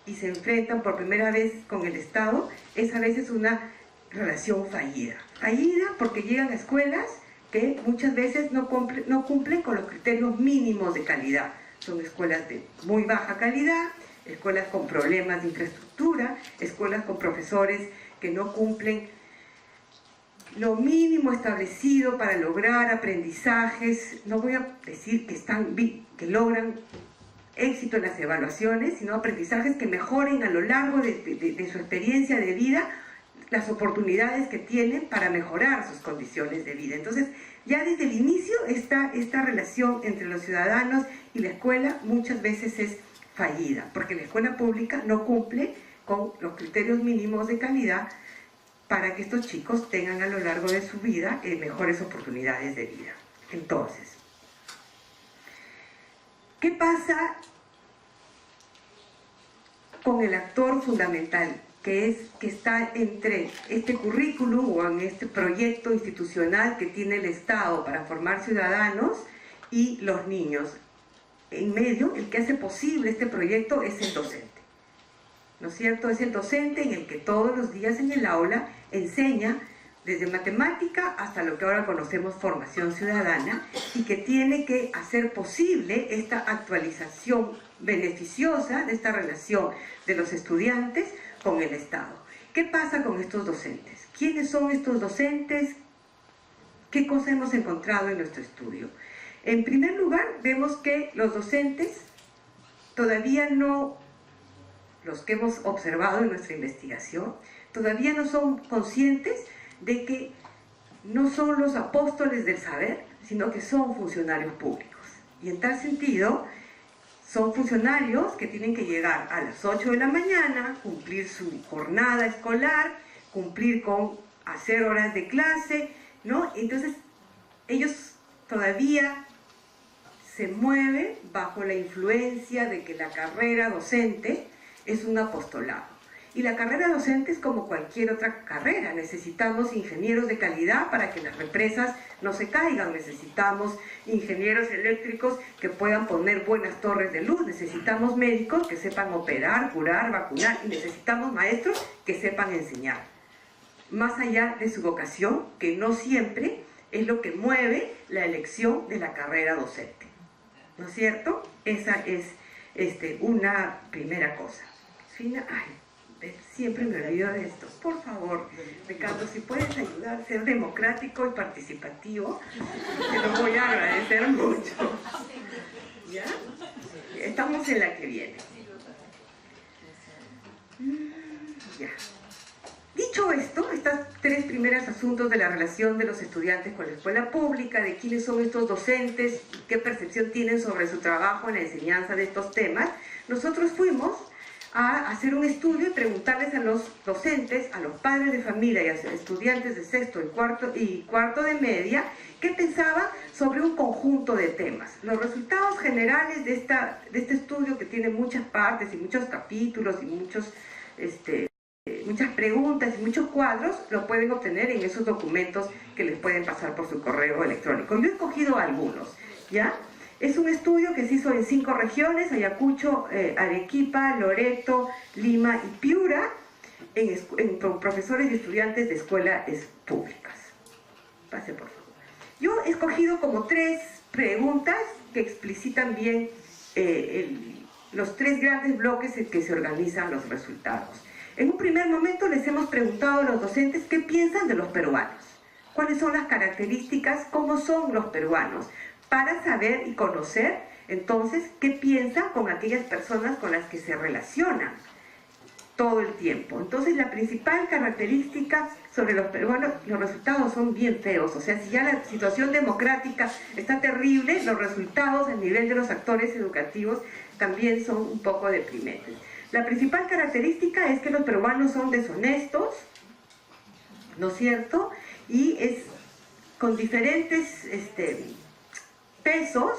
y se enfrentan por primera vez con el Estado, es a veces una relación fallida. Fallida porque llegan a escuelas que muchas veces no cumplen con los criterios mínimos de calidad. Son escuelas de muy baja calidad, escuelas con problemas de infraestructura, escuelas con profesores que no cumplen lo mínimo establecido para lograr aprendizajes. No voy a decir que logran éxito en las evaluaciones, sino aprendizajes que mejoren a lo largo de su experiencia de vida las oportunidades que tienen para mejorar sus condiciones de vida. Entonces, ya desde el inicio esta relación entre los ciudadanos y la escuela muchas veces es fallida, porque la escuela pública no cumple con los criterios mínimos de calidad para que estos chicos tengan a lo largo de su vida mejores oportunidades de vida. Entonces, ¿qué pasa con el actor fundamental que está entre este currículum o en este proyecto institucional que tiene el Estado para formar ciudadanos y los niños? En medio, el que hace posible este proyecto es el docente, ¿no es cierto? Es el docente en el que todos los días en el aula enseña desde matemática hasta lo que ahora conocemos formación ciudadana, y que tiene que hacer posible esta actualización beneficiosa de esta relación de los estudiantes con el Estado. ¿Qué pasa con estos docentes? ¿Quiénes son estos docentes? ¿Qué cosa hemos encontrado en nuestro estudio? En primer lugar, vemos que los docentes todavía no, los que hemos observado en nuestra investigación, todavía no son conscientes de que no son los apóstoles del saber, sino que son funcionarios públicos. Y en tal sentido, son funcionarios que tienen que llegar a las 8 de la mañana, cumplir su jornada escolar, cumplir con hacer horas de clase, ¿no? Entonces, ellos todavía se mueven bajo la influencia de que la carrera docente es un apostolado. Y la carrera docente es como cualquier otra carrera. Necesitamos ingenieros de calidad para que las represas no se caigan. Necesitamos ingenieros eléctricos que puedan poner buenas torres de luz. Necesitamos médicos que sepan operar, curar, vacunar. Y necesitamos maestros que sepan enseñar. Más allá de su vocación, que no siempre es lo que mueve la elección de la carrera docente. ¿No es cierto? Esa es una primera cosa. Siempre me olvido de esto. Por favor, Ricardo, si puedes ayudar a ser democrático y participativo, te lo voy a agradecer mucho. ¿Ya? Estamos en la que viene. Ya. Dicho esto, estas tres primeros asuntos de la relación de los estudiantes con la escuela pública, de quiénes son estos docentes, qué percepción tienen sobre su trabajo en la enseñanza de estos temas, nosotros fuimos a hacer un estudio y preguntarles a los docentes, a los padres de familia y a los estudiantes de sexto y cuarto de media, qué pensaban sobre un conjunto de temas. Los resultados generales de este estudio, que tiene muchas partes y muchos capítulos y muchas preguntas y muchos cuadros, lo pueden obtener en esos documentos que les pueden pasar por su correo electrónico. Yo he escogido algunos, ¿ya? Es un estudio que se hizo en 5 regiones: Ayacucho, Arequipa, Loreto, Lima y Piura, en profesores y estudiantes de escuelas públicas. Pase, por favor. Yo he escogido como 3 preguntas que explicitan bien los 3 grandes bloques en que se organizan los resultados. En un primer momento les hemos preguntado a los docentes qué piensan de los peruanos. cuáles son las características, cómo son los peruanos, para saber y conocer entonces qué piensan con aquellas personas con las que se relacionan todo el tiempo. Entonces la principal característica sobre los peruanos, los resultados son bien feos. O sea, si ya la situación democrática está terrible, los resultados a nivel de los actores educativos también son un poco deprimentes. La principal característica es que los peruanos son deshonestos, ¿no es cierto? Y es con diferentes pesos,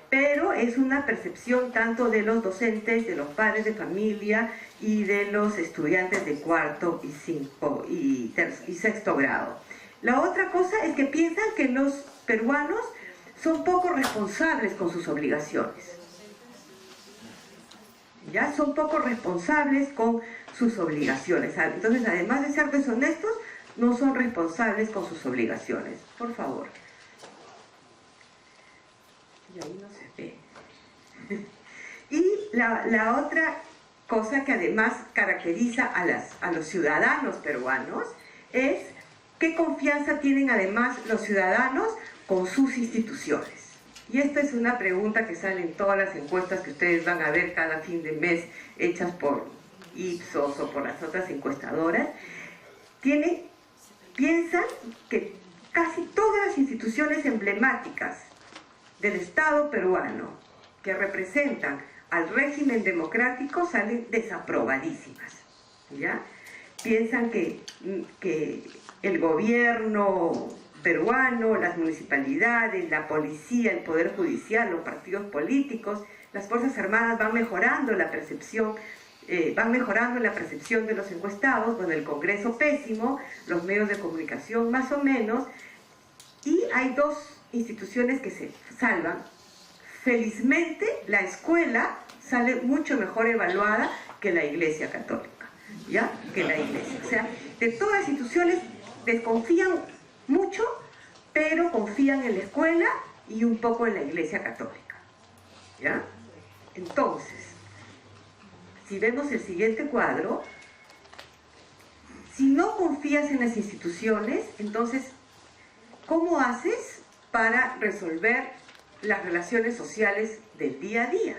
pero es una percepción tanto de los docentes, de los padres de familia y de los estudiantes de cuarto y sexto grado. La otra cosa es que piensan que los peruanos son poco responsables con sus obligaciones. Ya son poco responsables con sus obligaciones. Entonces, además de ser deshonestos, no son responsables con sus obligaciones. Por favor. Y ahí no se ve. Y la otra cosa que además caracteriza a los ciudadanos peruanos es qué confianza tienen además los ciudadanos con sus instituciones. Y esta es una pregunta que sale en todas las encuestas que ustedes van a ver cada fin de mes hechas por Ipsos o por las otras encuestadoras. Piensan que casi todas las instituciones emblemáticas del Estado peruano que representan al régimen democrático salen desaprobadísimas, ¿ya? Piensan que el gobierno peruano, las municipalidades, la policía, el poder judicial, los partidos políticos, las fuerzas armadas van mejorando la percepción de los encuestados, con el Congreso pésimo, los medios de comunicación más o menos, y hay dos instituciones que se salvan. Felizmente la escuela sale mucho mejor evaluada que la Iglesia Católica, ¿ya? Que la Iglesia. O sea, de todas las instituciones desconfían mucho, pero confían en la escuela y un poco en la Iglesia Católica, ¿ya? Entonces, si vemos el siguiente cuadro, si no confías en las instituciones, entonces, ¿cómo haces para resolver las relaciones sociales del día a día?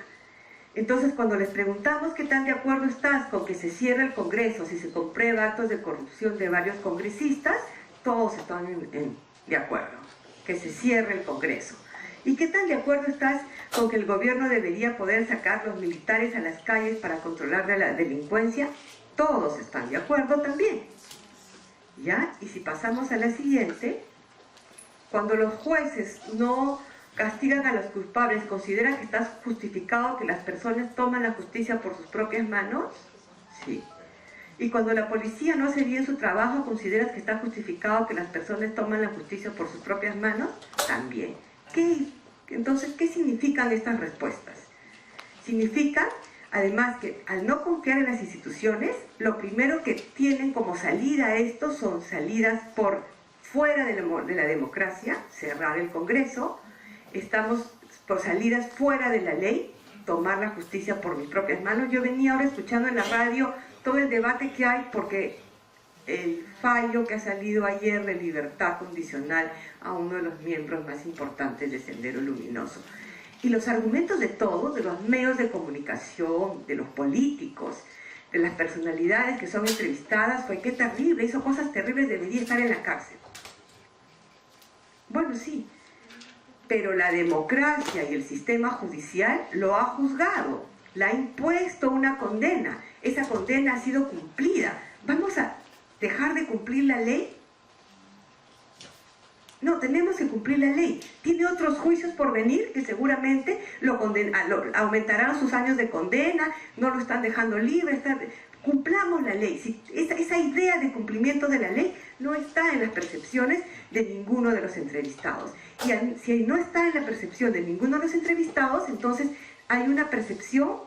Entonces, cuando les preguntamos qué tan de acuerdo estás con que se cierre el Congreso, si se comprueba actos de corrupción de varios congresistas, todos están de acuerdo, que se cierre el Congreso. ¿Y qué tan de acuerdo estás con que el gobierno debería poder sacar los militares a las calles para controlar la delincuencia? Todos están de acuerdo también, ¿ya? Y si pasamos a la siguiente, cuando los jueces no castigan a los culpables, ¿consideran que está justificado que las personas toman la justicia por sus propias manos? Sí. Y cuando la policía no hace bien su trabajo, ¿consideras que está justificado que las personas toman la justicia por sus propias manos? También. Entonces, ¿qué significan estas respuestas? Significan, además, que al no confiar en las instituciones, lo primero que tienen como salida a esto son salidas por fuera de la democracia, cerrar el Congreso, estamos por salidas fuera de la ley, tomar la justicia por mis propias manos. Yo venía ahora escuchando en la radio todo el debate que hay porque el fallo que ha salido ayer de libertad condicional a uno de los miembros más importantes de Sendero Luminoso. Y los argumentos de todos, de los medios de comunicación, de los políticos, de las personalidades que son entrevistadas, fue qué terrible, hizo cosas terribles, debería estar en la cárcel. Bueno, sí, pero la democracia y el sistema judicial lo ha juzgado, le ha impuesto una condena, esa condena ha sido cumplida. ¿Vamos a dejar de cumplir la ley? No, tenemos que cumplir la ley. Tiene otros juicios por venir que seguramente aumentarán sus años de condena, no lo están dejando libre. Cumplamos la ley. Si esa idea de cumplimiento de la ley no está en las percepciones de ninguno de los entrevistados. Y si no está en la percepción de ninguno de los entrevistados, entonces hay una percepción,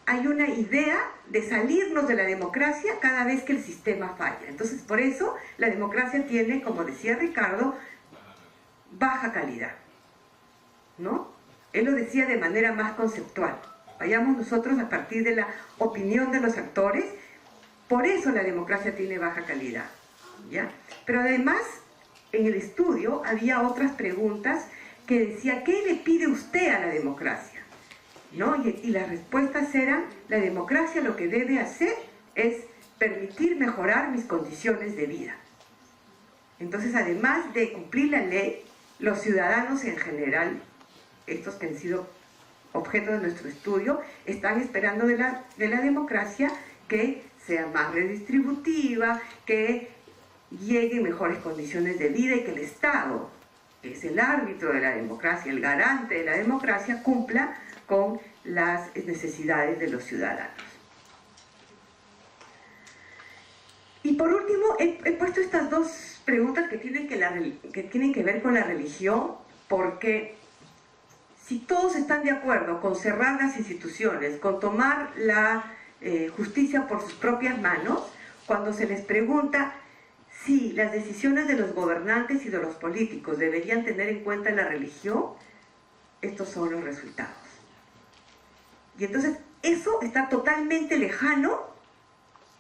hay una idea de salirnos de la democracia cada vez que el sistema falla. Entonces, por eso la democracia tiene, como decía Ricardo, baja calidad, ¿no? Él lo decía de manera más conceptual. Vayamos nosotros a partir de la opinión de los actores, por eso la democracia tiene baja calidad, ¿ya? Pero además, en el estudio había otras preguntas que decía, ¿qué le pide usted a la democracia? ¿No? Y las respuestas eran, la democracia lo que debe hacer es permitir mejorar mis condiciones de vida. Entonces, además de cumplir la ley, los ciudadanos en general, estos que han sido objeto de nuestro estudio, están esperando de la democracia que sea más redistributiva, que llegue en mejores condiciones de vida y que el Estado, que es el árbitro de la democracia, el garante de la democracia, cumpla con las necesidades de los ciudadanos. Y por último, he puesto estas dos preguntas que tienen que ver con la religión, porque si todos están de acuerdo con cerrar las instituciones, con tomar la justicia por sus propias manos, cuando se les pregunta si las decisiones de los gobernantes y de los políticos deberían tener en cuenta la religión, estos son los resultados. Y entonces eso está totalmente lejano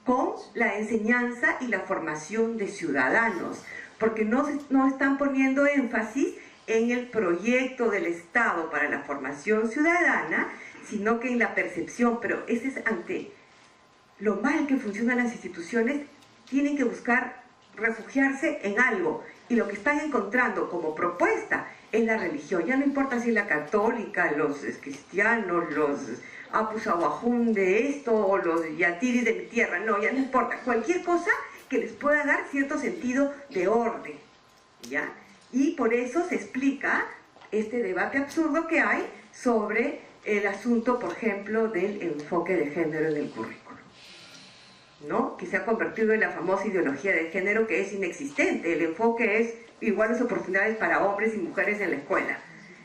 con la enseñanza y la formación de ciudadanos, porque no están poniendo énfasis en el proyecto del Estado para la formación ciudadana, sino que en la percepción, pero ese es ante lo mal que funcionan las instituciones, tienen que buscar refugiarse en algo, y lo que están encontrando como propuesta es la religión. Ya no importa si es la católica, los cristianos, los Apus Awajún de esto, o los Yatiris de mi tierra, no, ya no importa, cualquier cosa que les pueda dar cierto sentido de orden, ¿ya? Y por eso se explica este debate absurdo que hay sobre el asunto, por ejemplo, del enfoque de género en el currículo, ¿no? Que se ha convertido en la famosa ideología de género, que es inexistente. El enfoque es iguales oportunidades para hombres y mujeres en la escuela,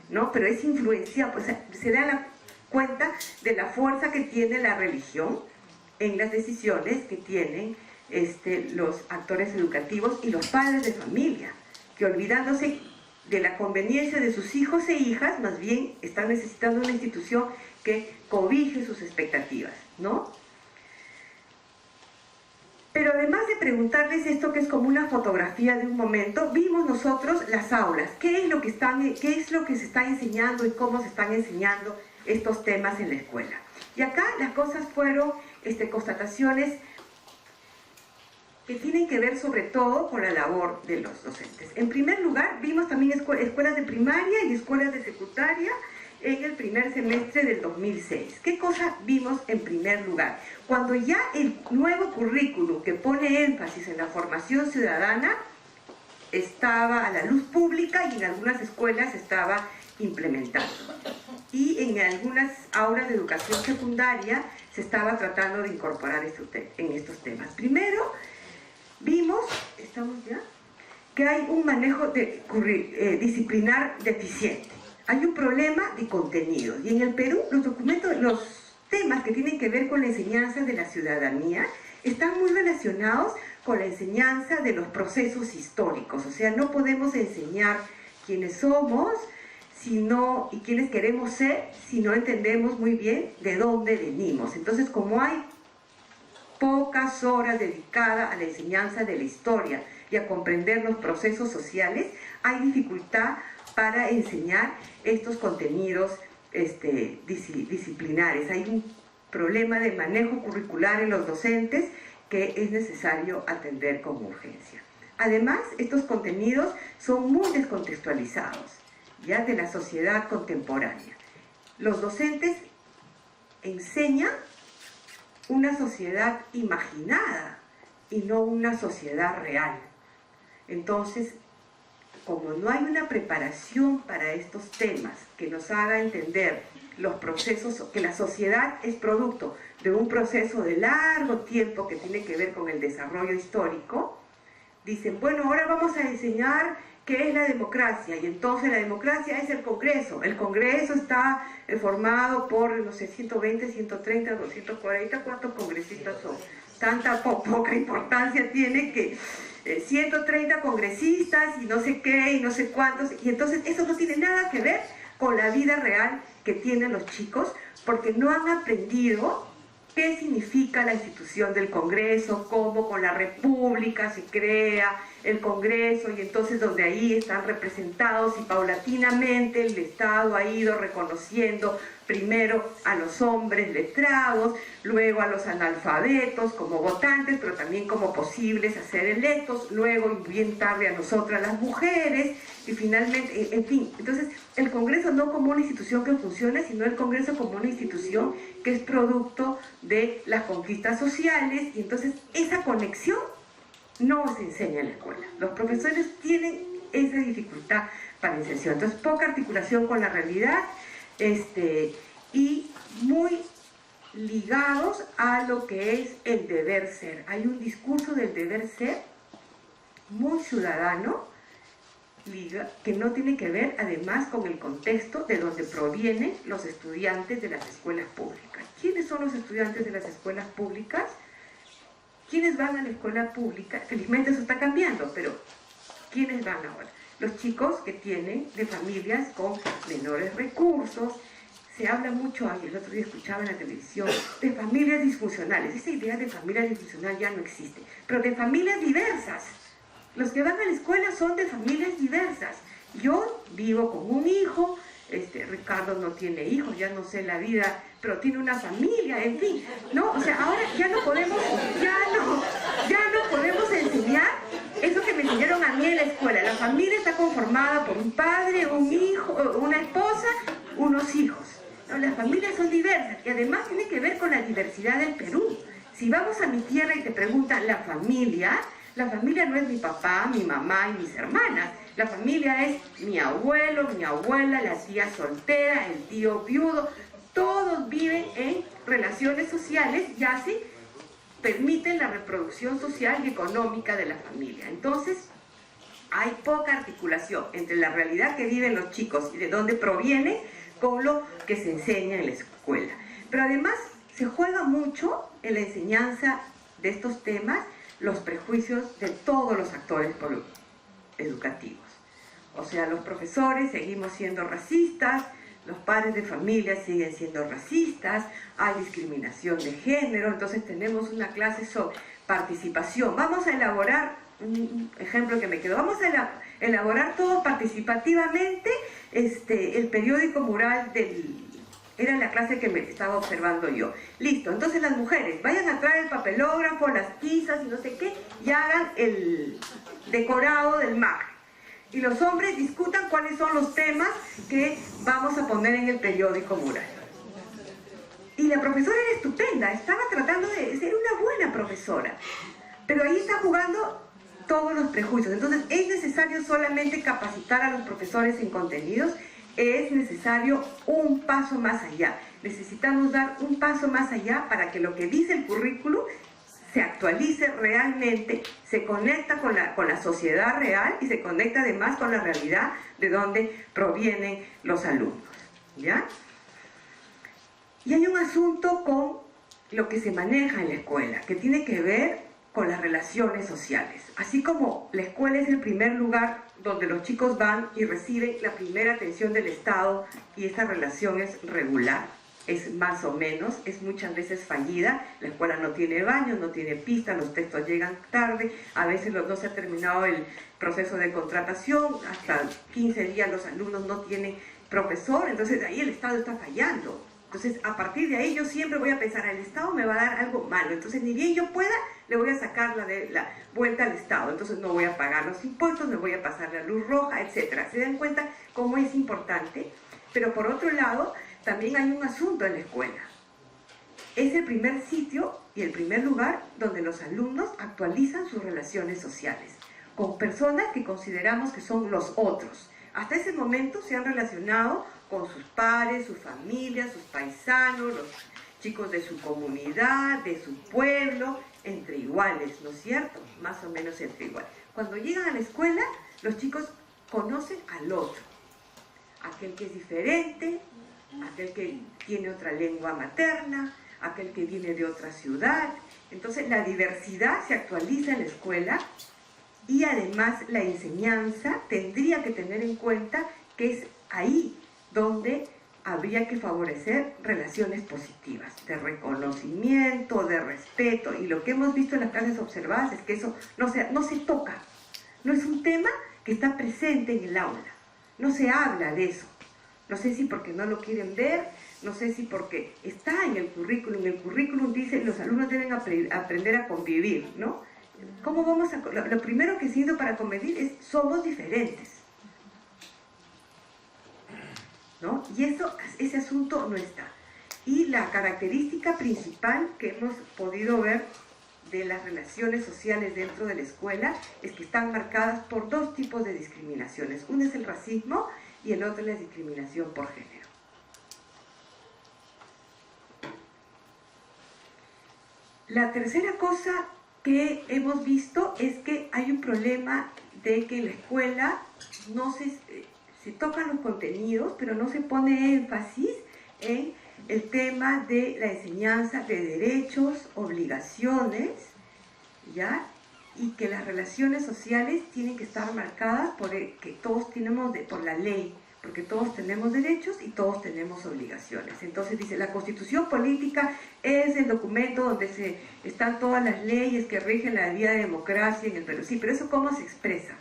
¿no? Pero es influencia, pues se da cuenta de la fuerza que tiene la religión en las decisiones que tienen los actores educativos y los padres de familia, que olvidándose de la conveniencia de sus hijos e hijas, más bien están necesitando una institución que cobije sus expectativas, ¿no? Pero además de preguntarles esto, que es como una fotografía de un momento, vimos nosotros las aulas, qué es lo que se está enseñando y cómo se están enseñando estos temas en la escuela. Y acá las cosas fueron constataciones que tienen que ver sobre todo con la labor de los docentes. En primer lugar, vimos también escuelas de primaria y escuelas de secundaria en el primer semestre del 2006. ¿Qué cosa vimos en primer lugar? Cuando ya el nuevo currículum que pone énfasis en la formación ciudadana estaba a la luz pública y en algunas escuelas estaba implementado. Y en algunas aulas de educación secundaria se estaba tratando de incorporar en estos temas. Primero, vimos, que hay un manejo disciplinar deficiente. Hay un problema de contenido. Y en el Perú, los temas que tienen que ver con la enseñanza de la ciudadanía están muy relacionados con la enseñanza de los procesos históricos. O sea, no podemos enseñar quiénes somos y quiénes queremos ser si no entendemos muy bien de dónde venimos. Entonces, como hay pocas horas dedicadas a la enseñanza de la historia y a comprender los procesos sociales, hay dificultad para enseñar estos contenidos disciplinares. Hay un problema de manejo curricular en los docentes que es necesario atender con urgencia. Además, estos contenidos son muy descontextualizados, ya de la sociedad contemporánea. Los docentes enseñan una sociedad imaginada y no una sociedad real. Entonces, como no hay una preparación para estos temas que nos haga entender los procesos, que la sociedad es producto de un proceso de largo tiempo que tiene que ver con el desarrollo histórico, dicen, bueno, ahora vamos a enseñar qué es la democracia, y entonces la democracia es el Congreso. El Congreso está formado por, no sé, 120, 130, 240, ¿cuántos congresistas son? Tanta poca importancia tiene que 130 congresistas y no sé qué y no sé cuántos, y entonces eso no tiene nada que ver con la vida real que tienen los chicos, porque no han aprendido qué significa la institución del Congreso, cómo con la República se crea el Congreso y entonces donde ahí están representados y paulatinamente el Estado ha ido reconociendo primero a los hombres letrados, luego a los analfabetos como votantes, pero también como posibles a ser electos, luego y bien tarde a nosotras las mujeres, y finalmente, en fin, entonces el Congreso no como una institución que funciona, sino el Congreso como una institución que es producto de las conquistas sociales, y entonces esa conexión no se enseña en la escuela. Los profesores tienen esa dificultad para la inserción, entonces poca articulación con la realidad, y muy ligados a lo que es el deber ser. Hay un discurso del deber ser muy ciudadano, que no tiene que ver además con el contexto de donde provienen los estudiantes de las escuelas públicas. ¿Quiénes son los estudiantes de las escuelas públicas? ¿Quiénes van a la escuela pública? Felizmente eso está cambiando, pero ¿quiénes van ahora? Los chicos que tienen de familias con menores recursos. Se habla mucho, el otro día escuchaba en la televisión, de familias disfuncionales. Esa idea de familia disfuncional ya no existe, pero de familias diversas. Los que van a la escuela son de familias diversas. Yo vivo con un hijo, Ricardo no tiene hijos, ya no sé la vida, pero tiene una familia, en fin, ¿no? O sea, ahora ya no podemos enseñar eso que me enseñaron a mí en la escuela. La familia está conformada por un padre, un hijo, una esposa, unos hijos. No, las familias son diversas y además tiene que ver con la diversidad del Perú. Si vamos a mi tierra y te preguntan la familia no es mi papá, mi mamá y mis hermanas. La familia es mi abuelo, mi abuela, la tía soltera, el tío viudo. Todos viven en relaciones sociales y así permiten la reproducción social y económica de la familia. Entonces, hay poca articulación entre la realidad que viven los chicos y de dónde proviene con lo que se enseña en la escuela. Pero además se juega mucho en la enseñanza de estos temas los prejuicios de todos los actores educativos. O sea, los profesores seguimos siendo racistas, los padres de familia siguen siendo racistas, hay discriminación de género, entonces tenemos una clase sobre participación. Vamos a elaborar, un ejemplo que me quedó, vamos a elaborar todo participativamente el periódico mural era la clase que me estaba observando yo. Listo, entonces las mujeres vayan a traer el papelógrafo, las tizas y no sé qué, y hagan el decorado del mar. Y los hombres discutan cuáles son los temas que vamos a poner en el periódico mural. Y la profesora era estupenda, estaba tratando de ser una buena profesora, pero ahí está jugando todos los prejuicios. Entonces es necesario solamente capacitar a los profesores en contenidos, es necesario un paso más allá. Necesitamos dar un paso más allá para que lo que dice el currículum se actualice realmente, se conecta con la sociedad real y se conecta además con la realidad de donde provienen los alumnos, ¿ya? Y hay un asunto con lo que se maneja en la escuela, que tiene que ver con las relaciones sociales. Así como la escuela es el primer lugar donde los chicos van y reciben la primera atención del Estado y esa relación es regular, es más o menos, es muchas veces fallida, la escuela no tiene baños, no tiene pistas, los textos llegan tarde, a veces no se ha terminado el proceso de contratación, hasta 15 días los alumnos no tienen profesor, entonces ahí el Estado está fallando. Entonces, a partir de ahí yo siempre voy a pensar, el Estado me va a dar algo malo, entonces ni bien yo pueda, le voy a sacar la vuelta al Estado, entonces no voy a pagar los impuestos, me voy a pasar la luz roja, etc. ¿Se dan cuenta cómo es importante? Pero por otro lado, también hay un asunto en la escuela. Es el primer sitio y el primer lugar donde los alumnos actualizan sus relaciones sociales, con personas que consideramos que son los otros. Hasta ese momento se han relacionado con sus pares, sus familias, sus paisanos, los chicos de su comunidad, de su pueblo, entre iguales, ¿no es cierto? Más o menos entre iguales. Cuando llegan a la escuela, los chicos conocen al otro, aquel que es diferente, aquel que tiene otra lengua materna, aquel que viene de otra ciudad. Entonces la diversidad se actualiza en la escuela y además la enseñanza tendría que tener en cuenta que es ahí donde habría que favorecer relaciones positivas, de reconocimiento, de respeto, y lo que hemos visto en las clases observadas es que eso no se toca, no es un tema que está presente en el aula, no se habla de eso, no sé si porque no lo quieren ver, no sé si porque está en el currículum dice los alumnos deben aprender a convivir, ¿no? ¿Cómo vamos a...? Lo primero que siento para convivir es somos diferentes, ¿no? Y ese asunto no está. Y la característica principal que hemos podido ver de las relaciones sociales dentro de la escuela es que están marcadas por dos tipos de discriminaciones. Uno es el racismo y el otro es la discriminación por género. La tercera cosa que hemos visto es que hay un problema de que en la escuela no se tocan los contenidos, pero no se pone énfasis en el tema de la enseñanza de derechos, obligaciones, ¿ya? Y que las relaciones sociales tienen que estar marcadas por que todos tenemos por la ley, porque todos tenemos derechos y todos tenemos obligaciones. Entonces dice, la Constitución Política es el documento donde están todas las leyes que rigen la vida de democracia en el Perú. Sí, pero ¿eso cómo se expresa?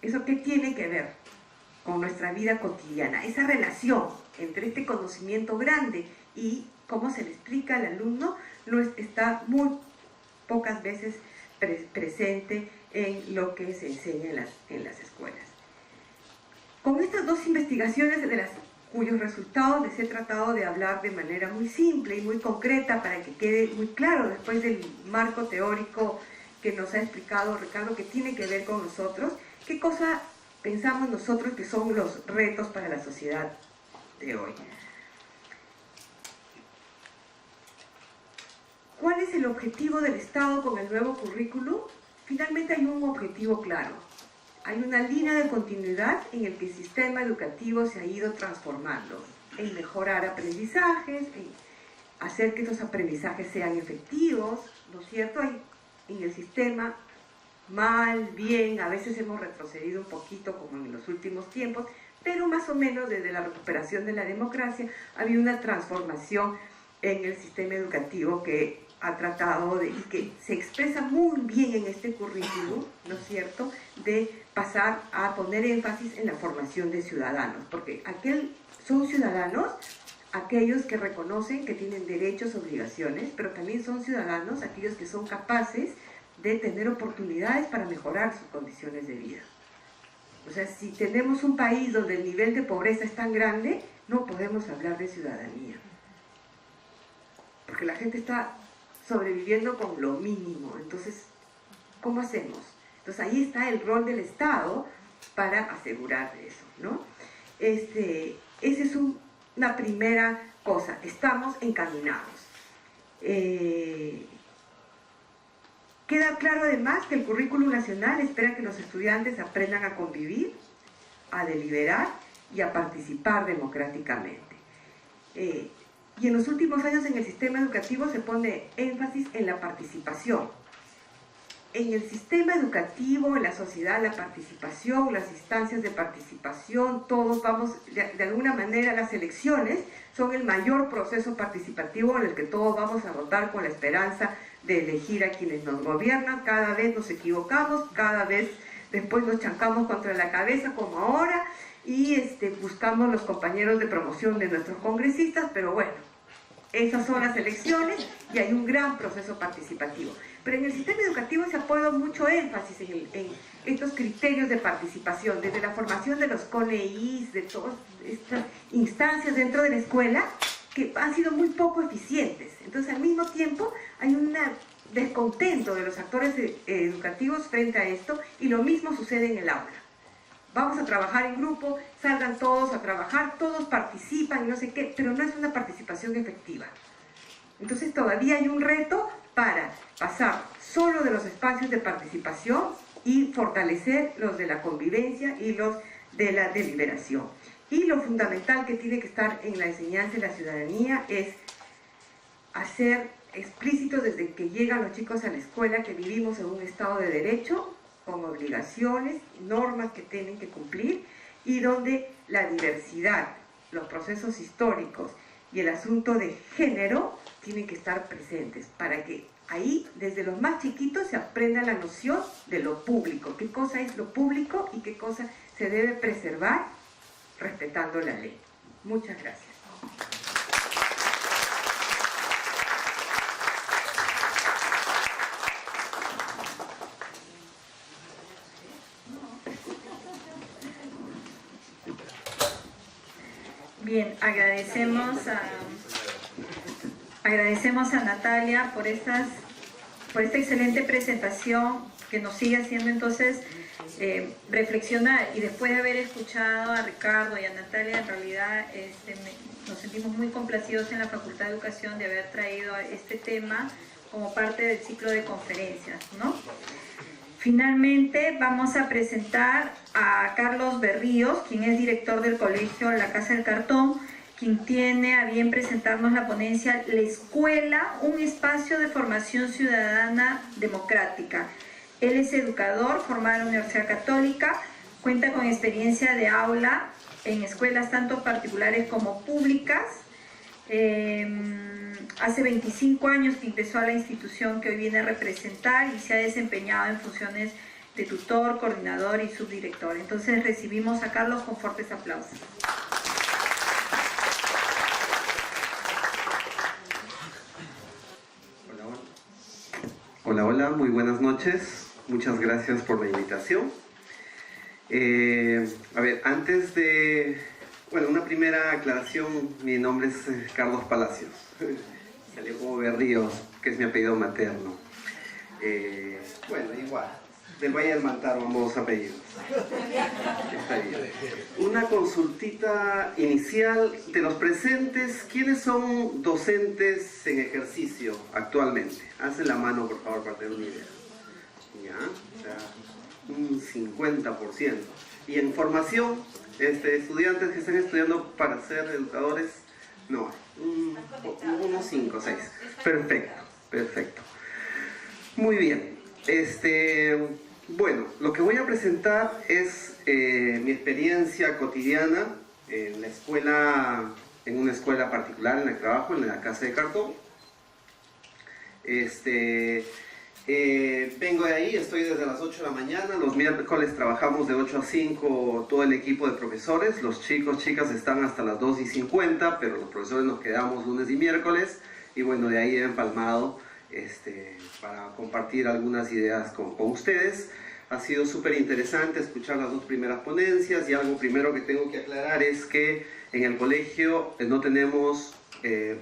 ¿Eso qué tiene que ver con nuestra vida cotidiana? Esa relación entre este conocimiento grande y cómo se le explica al alumno no está muy pocas veces presente en lo que se enseña en las escuelas. Con estas dos investigaciones cuyos resultados les he tratado de hablar de manera muy simple y muy concreta para que quede muy claro después del marco teórico que nos ha explicado Ricardo, que tiene que ver con nosotros, ¿qué cosa pensamos nosotros que son los retos para la sociedad de hoy? ¿Cuál es el objetivo del Estado con el nuevo currículum? Finalmente hay un objetivo claro. Hay una línea de continuidad en el que el sistema educativo se ha ido transformando, en mejorar aprendizajes, en hacer que estos aprendizajes sean efectivos, ¿no es cierto? En el sistema, mal, bien, a veces hemos retrocedido un poquito como en los últimos tiempos, pero más o menos desde la recuperación de la democracia ha habido una transformación en el sistema educativo que ha tratado y que se expresa muy bien en este currículum, ¿no es cierto?, de pasar a poner énfasis en la formación de ciudadanos, porque son ciudadanos aquellos que reconocen que tienen derechos, obligaciones, pero también son ciudadanos aquellos que son capaces de tener oportunidades para mejorar sus condiciones de vida. O sea, si tenemos un país donde el nivel de pobreza es tan grande, no podemos hablar de ciudadanía, porque la gente está sobreviviendo con lo mínimo. Entonces, ¿cómo hacemos? Entonces ahí está el rol del Estado para asegurar eso, ¿no? Esa es una primera cosa, estamos encaminados. Queda claro además que el currículum nacional espera que los estudiantes aprendan a convivir, a deliberar y a participar democráticamente. Y en los últimos años en el sistema educativo se pone énfasis en la participación. En el sistema educativo, en la sociedad, la participación, las instancias de participación, todos vamos, de alguna manera las elecciones son el mayor proceso participativo en el que todos vamos a votar con la esperanza de elegir a quienes nos gobiernan. Cada vez nos equivocamos, cada vez después nos chancamos contra la cabeza como ahora y buscamos los compañeros de promoción de nuestros congresistas, pero bueno, esas son las elecciones y hay un gran proceso participativo. Pero en el sistema educativo se ha puesto mucho énfasis en estos criterios de participación, desde la formación de los CONEIs, de todas estas instancias dentro de la escuela, que han sido muy poco eficientes. Entonces, al mismo tiempo, hay un descontento de los actores educativos frente a esto, y lo mismo sucede en el aula. Vamos a trabajar en grupo, salgan todos a trabajar, todos participan y no sé qué, pero no es una participación efectiva. Entonces todavía hay un reto para pasar solo de los espacios de participación y fortalecer los de la convivencia y los de la deliberación. Y lo fundamental que tiene que estar en la enseñanza de la ciudadanía es hacer explícito desde que llegan los chicos a la escuela que vivimos en un Estado de Derecho, con obligaciones, normas que tienen que cumplir, y donde la diversidad, los procesos históricos y el asunto de género tienen que estar presentes para que ahí, desde los más chiquitos, se aprenda la noción de lo público, qué cosa es lo público y qué cosa se debe preservar respetando la ley. Muchas gracias. Bien, agradecemos a Natalia por esta excelente presentación que nos sigue haciendo entonces reflexionar, y después de haber escuchado a Ricardo y a Natalia, en realidad nos sentimos muy complacidos en la Facultad de Educación de haber traído este tema como parte del ciclo de conferencias, ¿no? Finalmente vamos a presentar a Carlos Berríos, quien es director del colegio La Casa del Cartón, quien tiene a bien presentarnos la ponencia La Escuela, un espacio de formación ciudadana democrática. Él es educador formado en la Universidad Católica, cuenta con experiencia de aula en escuelas tanto particulares como públicas. Hace 25 años que ingresó a la institución que hoy viene a representar y se ha desempeñado en funciones de tutor, coordinador y subdirector. Entonces recibimos a Carlos con fuertes aplausos. Hola, hola, muy buenas noches. Muchas gracias por la invitación. A ver, antes de... Bueno, una primera aclaración. Mi nombre es Carlos Palacios. Salió como Berríos, que es mi apellido materno. Bueno, igual. Del Valle del Mantaro, ambos apellidos. Está bien. Una consultita inicial de los presentes. ¿Quiénes son docentes en ejercicio actualmente? Hacen la mano, por favor, para tener una idea. Ya, o sea, un 50%. Y en formación, estudiantes que estén estudiando para ser educadores, no, unos 5 o 6. Perfecto, perfecto. Muy bien. Bueno, lo que voy a presentar es mi experiencia cotidiana en la escuela, en una escuela particular en la que trabajo, en la Casa de Cartón. Vengo de ahí, estoy desde las 8 de la mañana, los miércoles trabajamos de 8 a 5 todo el equipo de profesores, los chicos, chicas están hasta las 2:50, pero los profesores nos quedamos lunes y miércoles, y bueno, de ahí he empalmado para compartir algunas ideas con ustedes. Ha sido súper interesante escuchar las dos primeras ponencias, y algo primero que tengo que aclarar es que en el colegio no tenemos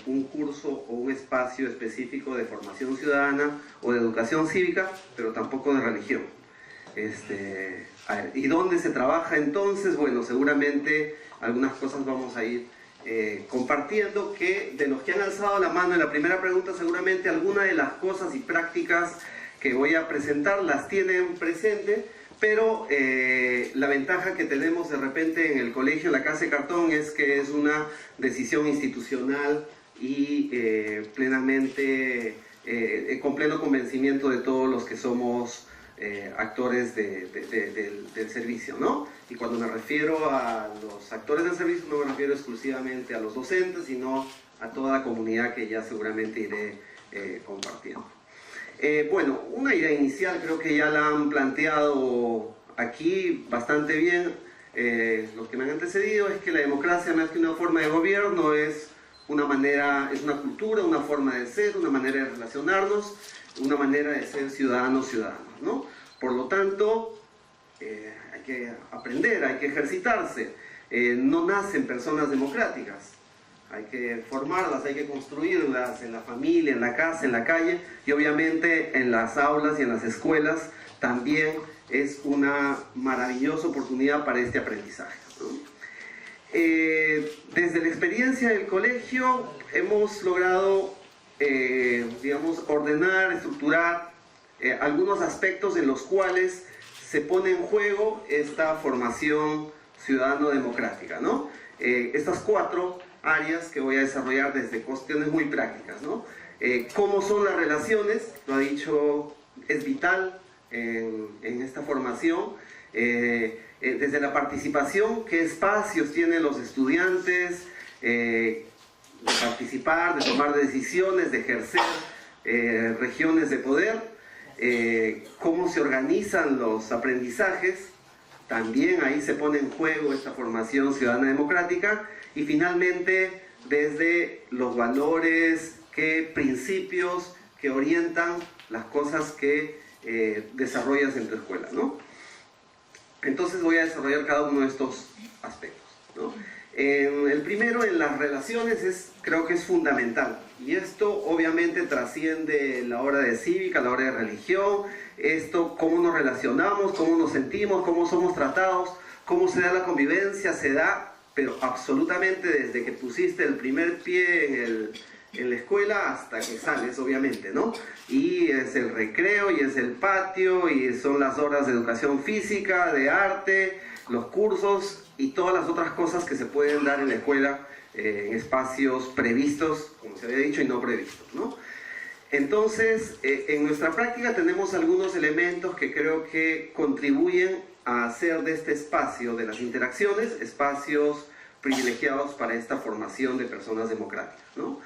un curso o un espacio específico de formación ciudadana o de educación cívica, pero tampoco de religión. A ver, ¿y dónde se trabaja entonces? Bueno, seguramente algunas cosas vamos a ir compartiendo, que de los que han alzado la mano en la primera pregunta, seguramente alguna de las cosas y prácticas que voy a presentar las tienen presente, pero la ventaja que tenemos de repente en el colegio La Casa de Cartón es que es una decisión institucional y plenamente, con pleno convencimiento de todos los que somos actores del servicio, ¿no? Y cuando me refiero a los actores del servicio no me refiero exclusivamente a los docentes, sino a toda la comunidad que ya seguramente iré compartiendo. Bueno, una idea inicial creo que ya la han planteado aquí bastante bien los que me han antecedido, es que la democracia, más que una forma de gobierno, es una manera, es una cultura, una forma de ser, una manera de relacionarnos, una manera de ser ciudadanos, ¿no? Por lo tanto, hay que aprender, hay que ejercitarse. No nacen personas democráticas. Hay que formarlas, hay que construirlas en la familia, en la casa, en la calle, y obviamente en las aulas y en las escuelas también es una maravillosa oportunidad para este aprendizaje, ¿no? Desde la experiencia del colegio hemos logrado, digamos, ordenar, estructurar algunos aspectos en los cuales se pone en juego esta formación ciudadano-democrática, ¿no? Estas 4 áreas que voy a desarrollar desde cuestiones muy prácticas, ¿no? Cómo son las relaciones, lo ha dicho, es vital en esta formación. Desde la participación, qué espacios tienen los estudiantes, de participar, de tomar decisiones, de ejercer regiones de poder, cómo se organizan los aprendizajes, también ahí se pone en juego esta formación ciudadana democrática, y finalmente desde los valores, qué principios que orientan las cosas que desarrollas en tu escuela, ¿no? Entonces voy a desarrollar cada uno de estos aspectos, ¿no? El primero, en las relaciones, creo que es fundamental. Y esto obviamente trasciende la hora de cívica, la hora de religión. Esto, cómo nos relacionamos, cómo nos sentimos, cómo somos tratados, cómo se da la convivencia, se da, pero absolutamente desde que pusiste el primer pie en la escuela hasta que sales, obviamente, ¿no? Y es el recreo, y es el patio, y son las horas de educación física, de arte, los cursos y todas las otras cosas que se pueden dar en la escuela en espacios previstos, como se había dicho, y no previstos, ¿no? Entonces, en nuestra práctica tenemos algunos elementos que creo que contribuyen a hacer de este espacio de las interacciones espacios privilegiados para esta formación de personas democráticas, ¿no?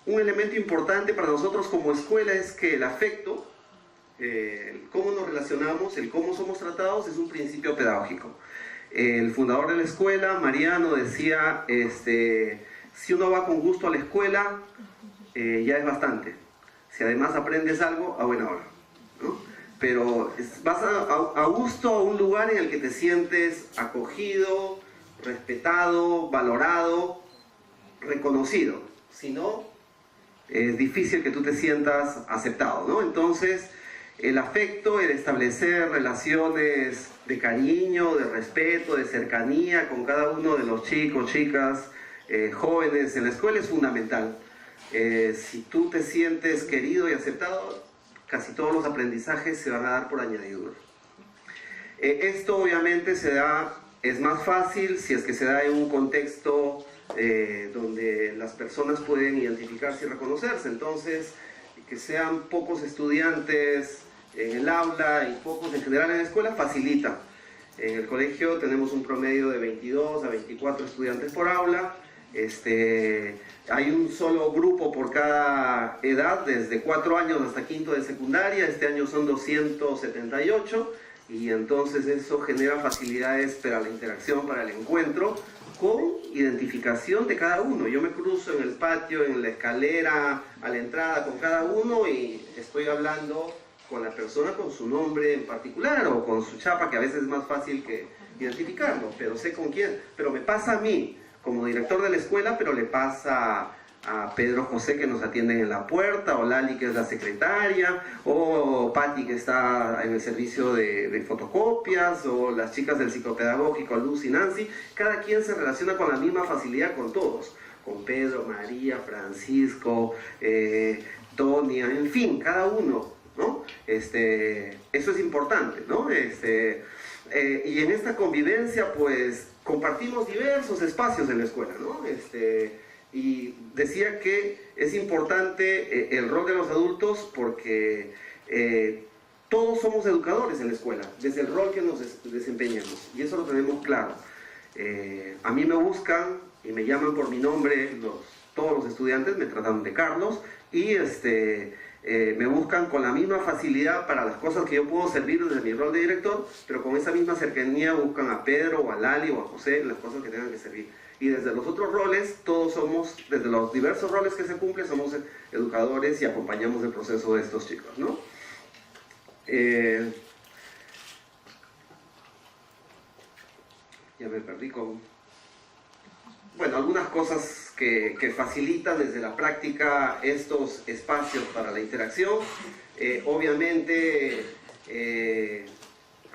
Un elemento importante para nosotros como escuela es que el afecto, el cómo nos relacionamos, el cómo somos tratados, es un principio pedagógico. El fundador de la escuela, Mariano, decía, si uno va con gusto a la escuela, ya es bastante. Si además aprendes algo, a buena hora, ¿no? Pero vas a gusto a un lugar en el que te sientes acogido, respetado, valorado, reconocido. Si no, es difícil que tú te sientas aceptado, ¿no? Entonces, el afecto, el establecer relaciones de cariño, de respeto, de cercanía con cada uno de los chicos, chicas, jóvenes en la escuela es fundamental. Si tú te sientes querido y aceptado, casi todos los aprendizajes se van a dar por añadidura. Esto obviamente es más fácil si es que se da en un contexto donde las personas pueden identificarse y reconocerse. Entonces, que sean pocos estudiantes en el aula y pocos en general en la escuela facilita. En el colegio tenemos un promedio de 22 a 24 estudiantes por aula. Hay un solo grupo por cada edad, desde 4 años hasta quinto de secundaria. Este año son 278, y entonces eso genera facilidades para la interacción, para el encuentro, con identificación de cada uno. Yo me cruzo en el patio, en la escalera, a la entrada con cada uno, y estoy hablando con la persona con su nombre en particular, o con su chapa, que a veces es más fácil que identificarlo, pero sé con quién. Pero me pasa a mí, como director de la escuela, pero le pasa a Pedro José, que nos atienden en la puerta, o Lali, que es la secretaria, o Patti, que está en el servicio de fotocopias, o las chicas del psicopedagógico, Luz y Nancy. Cada quien se relaciona con la misma facilidad con todos, con Pedro, María, Francisco, Tonia, en fin, cada uno, ¿no? Eso es importante, ¿no? Y en esta convivencia, pues, compartimos diversos espacios en la escuela, ¿no? Y decía que es importante el rol de los adultos porque todos somos educadores en la escuela, desde el rol que nos desempeñemos, y eso lo tenemos claro. A mí me buscan y me llaman por mi nombre, todos los estudiantes me tratan de Carlos, y me buscan con la misma facilidad para las cosas que yo puedo servir desde mi rol de director, pero con esa misma cercanía buscan a Pedro o a Lali o a José en las cosas que tengan que servir. Y desde los otros roles, todos somos, desde los diversos roles que se cumplen, somos educadores y acompañamos el proceso de estos chicos, ¿no? Ya me perdí con... Bueno, algunas cosas que facilitan desde la práctica estos espacios para la interacción. Obviamente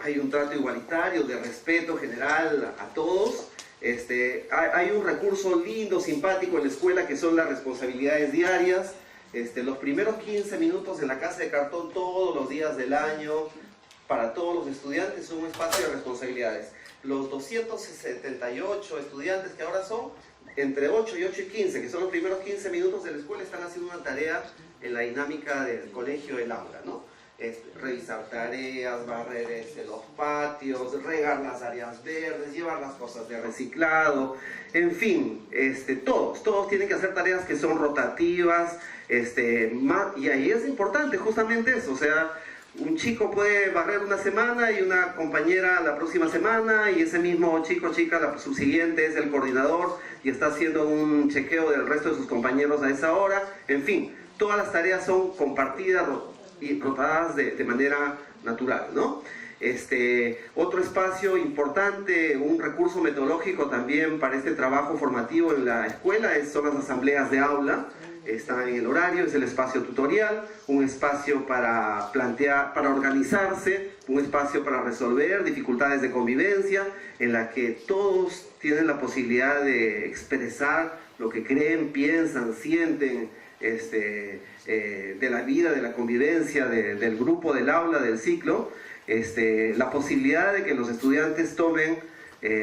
hay un trato igualitario, de respeto general a todos. Hay un recurso lindo, simpático en la escuela, que son las responsabilidades diarias. Los primeros 15 minutos en la casa de cartón todos los días del año, para todos los estudiantes, son un espacio de responsabilidades. Los 278 estudiantes que ahora son, entre 8 y 8 y 15, que son los primeros 15 minutos de la escuela, están haciendo una tarea en la dinámica del colegio, del aula, ¿no? revisar tareas, barrer los patios, regar las áreas verdes, llevar las cosas de reciclado, en fin, todos tienen que hacer tareas que son rotativas, y ahí es importante justamente eso, o sea, un chico puede barrer una semana y una compañera la próxima semana, y ese mismo chico o chica la subsiguiente es el coordinador y está haciendo un chequeo del resto de sus compañeros a esa hora, en fin, todas las tareas son compartidas y rotadas de manera natural, ¿no? Otro espacio importante, un recurso metodológico también para este trabajo formativo en la escuela son las asambleas de aula. Está en el horario, es el espacio tutorial, un espacio para plantear, para organizarse, un espacio para resolver dificultades de convivencia, en la que todos tienen la posibilidad de expresar lo que creen, piensan, sienten, de la vida, de la convivencia, del grupo, del aula, del ciclo, la posibilidad de que los estudiantes tomen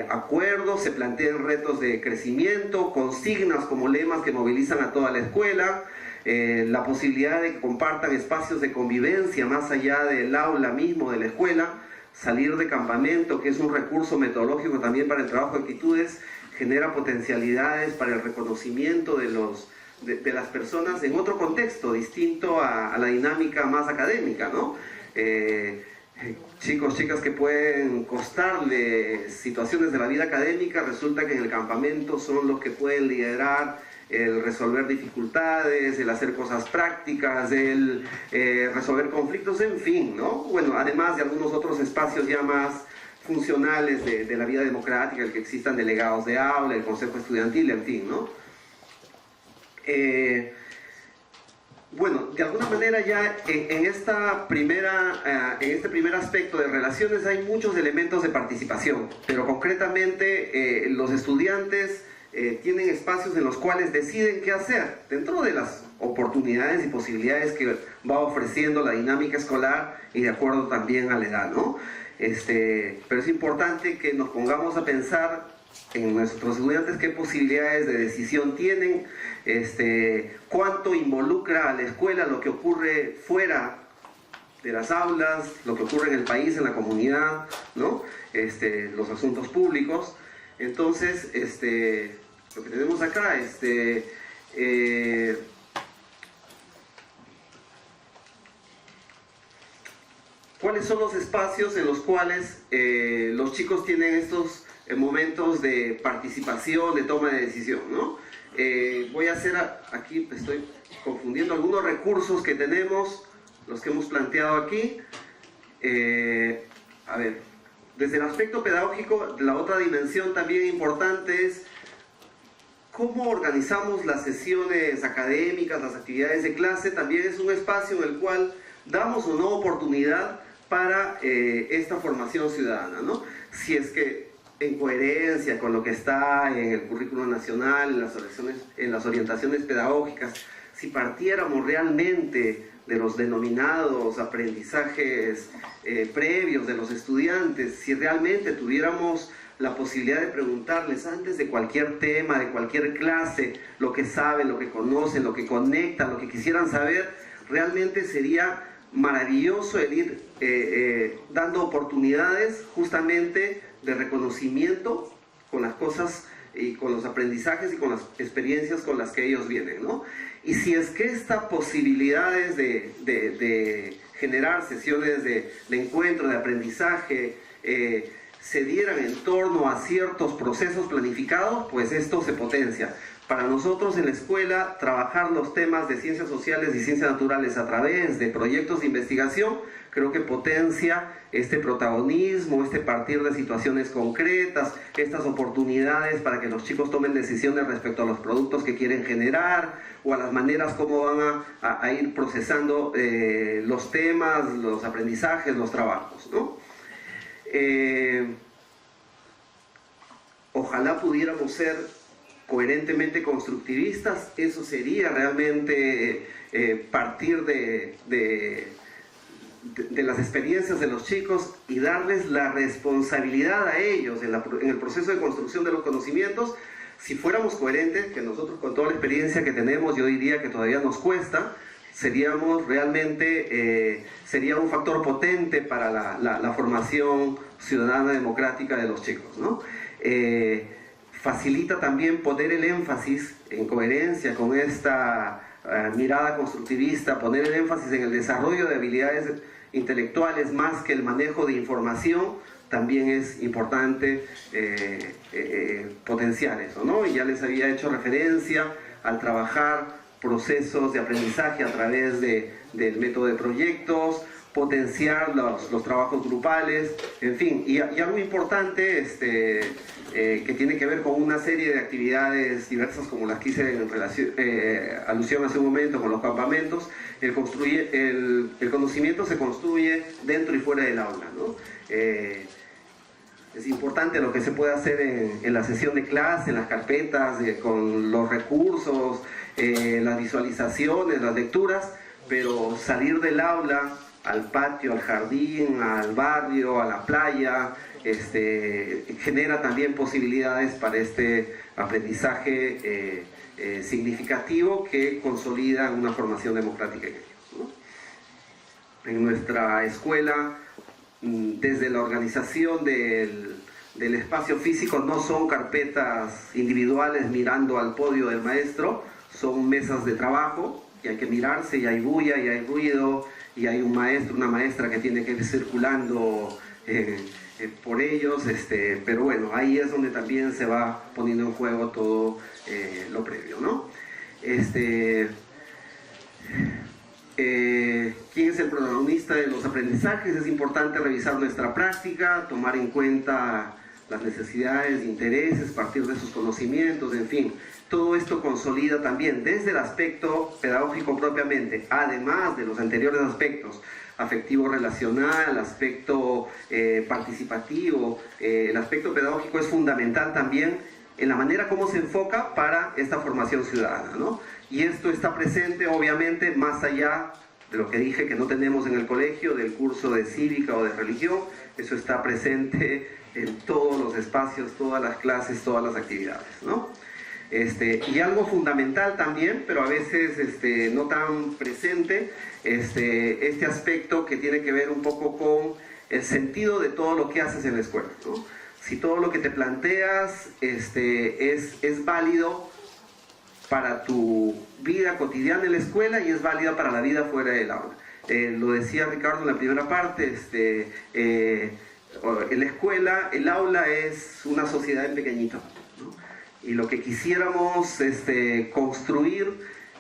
acuerdos, se planteen retos de crecimiento, consignas como lemas que movilizan a toda la escuela, la posibilidad de que compartan espacios de convivencia más allá del aula mismo de la escuela, salir de campamento, que es un recurso metodológico también para el trabajo de actitudes, genera potencialidades para el reconocimiento de las personas en otro contexto, distinto a la dinámica más académica, ¿no? Chicos, chicas que pueden costarle situaciones de la vida académica, resulta que en el campamento son los que pueden liderar el resolver dificultades, el hacer cosas prácticas, el resolver conflictos, en fin, ¿no? Bueno, además de algunos otros espacios ya más funcionales de la vida democrática, el que existan delegados de aula, el consejo estudiantil, en fin, ¿no? Bueno, de alguna manera ya en este primer aspecto de relaciones hay muchos elementos de participación, pero concretamente los estudiantes tienen espacios en los cuales deciden qué hacer dentro de las oportunidades y posibilidades que va ofreciendo la dinámica escolar y de acuerdo también a la edad, ¿no? Pero es importante que nos pongamos a pensar en nuestros estudiantes qué posibilidades de decisión tienen, cuánto involucra a la escuela lo que ocurre fuera de las aulas, lo que ocurre en el país, en la comunidad, ¿no? Los asuntos públicos. Entonces, lo que tenemos acá, ¿cuáles son los espacios en los cuales los chicos tienen estos momentos de participación, de toma de decisión, ¿no? Voy a hacer aquí, estoy confundiendo algunos recursos que tenemos, los que hemos planteado aquí. A ver, desde el aspecto pedagógico, la otra dimensión también importante es cómo organizamos las sesiones académicas, las actividades de clase. También es un espacio en el cual damos o no oportunidad para esta formación ciudadana, ¿no? Si es que en coherencia con lo que está en el currículo nacional, en las orientaciones pedagógicas, si partiéramos realmente de los denominados aprendizajes previos de los estudiantes, si realmente tuviéramos la posibilidad de preguntarles antes de cualquier tema, de cualquier clase, lo que saben, lo que conocen, lo que conectan, lo que quisieran saber, realmente sería maravilloso el ir dando oportunidades justamente de reconocimiento con las cosas y con los aprendizajes y con las experiencias con las que ellos vienen, ¿no? Y si es que estas posibilidades de generar sesiones de encuentro, de aprendizaje, se dieran en torno a ciertos procesos planificados, pues esto se potencia. Para nosotros en la escuela, trabajar los temas de ciencias sociales y ciencias naturales a través de proyectos de investigación, creo que potencia este protagonismo, partir de situaciones concretas, estas oportunidades para que los chicos tomen decisiones respecto a los productos que quieren generar o a las maneras como van a ir procesando los temas, los aprendizajes, los trabajos, ¿no? Ojalá pudiéramos ser coherentemente constructivistas. Eso sería realmente partir de las experiencias de los chicos y darles la responsabilidad a ellos en el proceso de construcción de los conocimientos. Si fuéramos coherentes, que nosotros con toda la experiencia que tenemos, yo diría que todavía nos cuesta, seríamos realmente, sería un factor potente para la formación ciudadana democrática de los chicos, ¿no? Facilita también poner el énfasis en coherencia con esta mirada constructivista, poner el énfasis en el desarrollo de habilidades intelectuales más que el manejo de información. También es importante potenciar eso, ¿no? Y ya les había hecho referencia al trabajar procesos de aprendizaje a través del método de proyectos, potenciar los trabajos grupales, en fin, y algo importante que tiene que ver con una serie de actividades diversas como las que hice en alusión hace un momento con los campamentos. El conocimiento se construye dentro y fuera del aula, ¿no? Es importante lo que se puede hacer en la sesión de clase, en las carpetas, con los recursos, las visualizaciones, las lecturas, pero salir del aula al patio, al jardín, al barrio, a la playa, genera también posibilidades para este aprendizaje significativo que consolida una formación democrática en ellos, ¿no? En nuestra escuela, desde la organización del espacio físico, no son carpetas individuales mirando al podio del maestro, son mesas de trabajo y hay que mirarse, y hay bulla, y hay ruido, y hay un maestro, una maestra que tiene que ir circulando por ellos, pero bueno, ahí es donde también se va poniendo en juego todo lo previo, ¿no? ¿Quién es el protagonista de los aprendizajes? Es importante revisar nuestra práctica, tomar en cuenta las necesidades, intereses, partir de sus conocimientos, en fin. Todo esto consolida también desde el aspecto pedagógico propiamente, además de los anteriores aspectos, afectivo relacional, aspecto participativo. El aspecto pedagógico es fundamental también en la manera como se enfoca para esta formación ciudadana, ¿no? Y esto está presente obviamente más allá de lo que dije que no tenemos en el colegio, del curso de cívica o de religión. Eso está presente en todos los espacios, todas las clases, todas las actividades, ¿no? Y algo fundamental también, pero a veces no tan presente, este aspecto que tiene que ver un poco con el sentido de todo lo que haces en la escuela, ¿no? Si todo lo que te planteas es válido para tu vida cotidiana en la escuela y es válida para la vida fuera del aula. Lo decía Ricardo en la primera parte, en la escuela, el aula es una sociedad en pequeñito, ¿no? Y lo que quisiéramos construir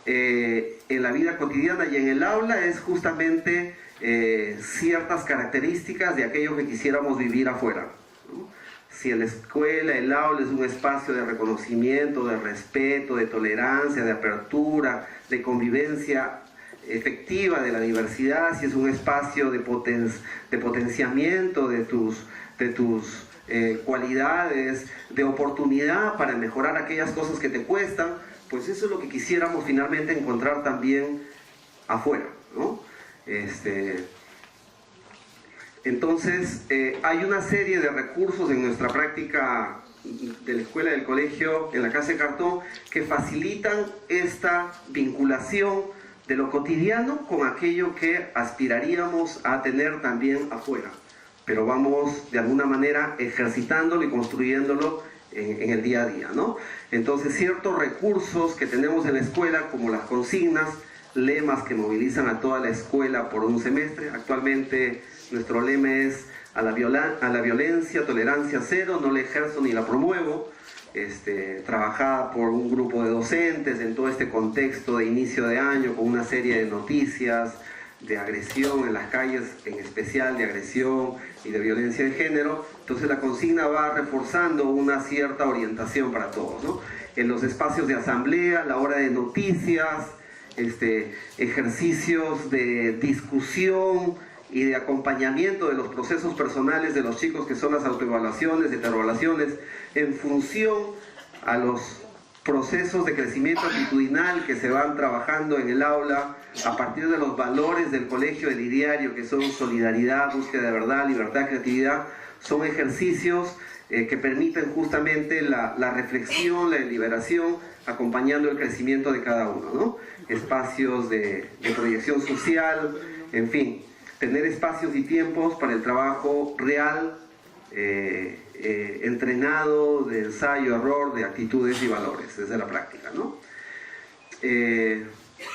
en la vida cotidiana y en el aula es justamente ciertas características de aquello que quisiéramos vivir afuera, ¿no? Si en la escuela, el aula es un espacio de reconocimiento, de respeto, de tolerancia, de apertura, de convivencia efectiva de la diversidad, si es un espacio de potenciamiento de tus cualidades, de oportunidad para mejorar aquellas cosas que te cuestan, pues eso es lo que quisiéramos finalmente encontrar también afuera, ¿no? Entonces, hay una serie de recursos en nuestra práctica de la escuela, del colegio, en la Casa de Cartón, que facilitan esta vinculación de lo cotidiano con aquello que aspiraríamos a tener también afuera. Pero vamos, de alguna manera, ejercitándolo y construyéndolo en el día a día, ¿no? Entonces, ciertos recursos que tenemos en la escuela, como las consignas, lemas que movilizan a toda la escuela por un semestre. Actualmente nuestro lema es a la violencia, tolerancia cero, no la ejerzo ni la promuevo, trabajada por un grupo de docentes en todo este contexto de inicio de año, con una serie de noticias de agresión en las calles, en especial de agresión y de violencia de género. Entonces la consigna va reforzando una cierta orientación para todos, ¿no? En los espacios de asamblea, la hora de noticias, ejercicios de discusión y de acompañamiento de los procesos personales de los chicos, que son las autoevaluaciones, heteroevaluaciones, en función a los procesos de crecimiento actitudinal que se van trabajando en el aula a partir de los valores del colegio, del ideario, que son solidaridad, búsqueda de verdad, libertad, creatividad. Son ejercicios que permiten justamente la reflexión, la deliberación, acompañando el crecimiento de cada uno, ¿no? Espacios de proyección social, en fin, tener espacios y tiempos para el trabajo real, entrenado, de ensayo, error, de actitudes y valores, desde la práctica, ¿no?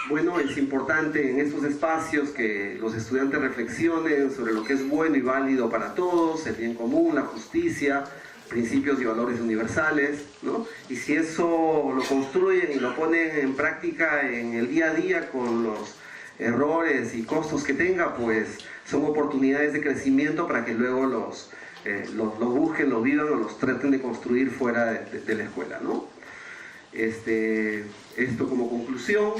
Bueno, es importante en estos espacios que los estudiantes reflexionen sobre lo que es bueno y válido para todos, el bien común, la justicia, principios y valores universales, ¿no? Y si eso lo construyen y lo ponen en práctica en el día a día con los errores y costos que tenga, pues son oportunidades de crecimiento para que luego los busquen, los vivan o los traten de construir fuera de la escuela, ¿no? Esto como conclusión,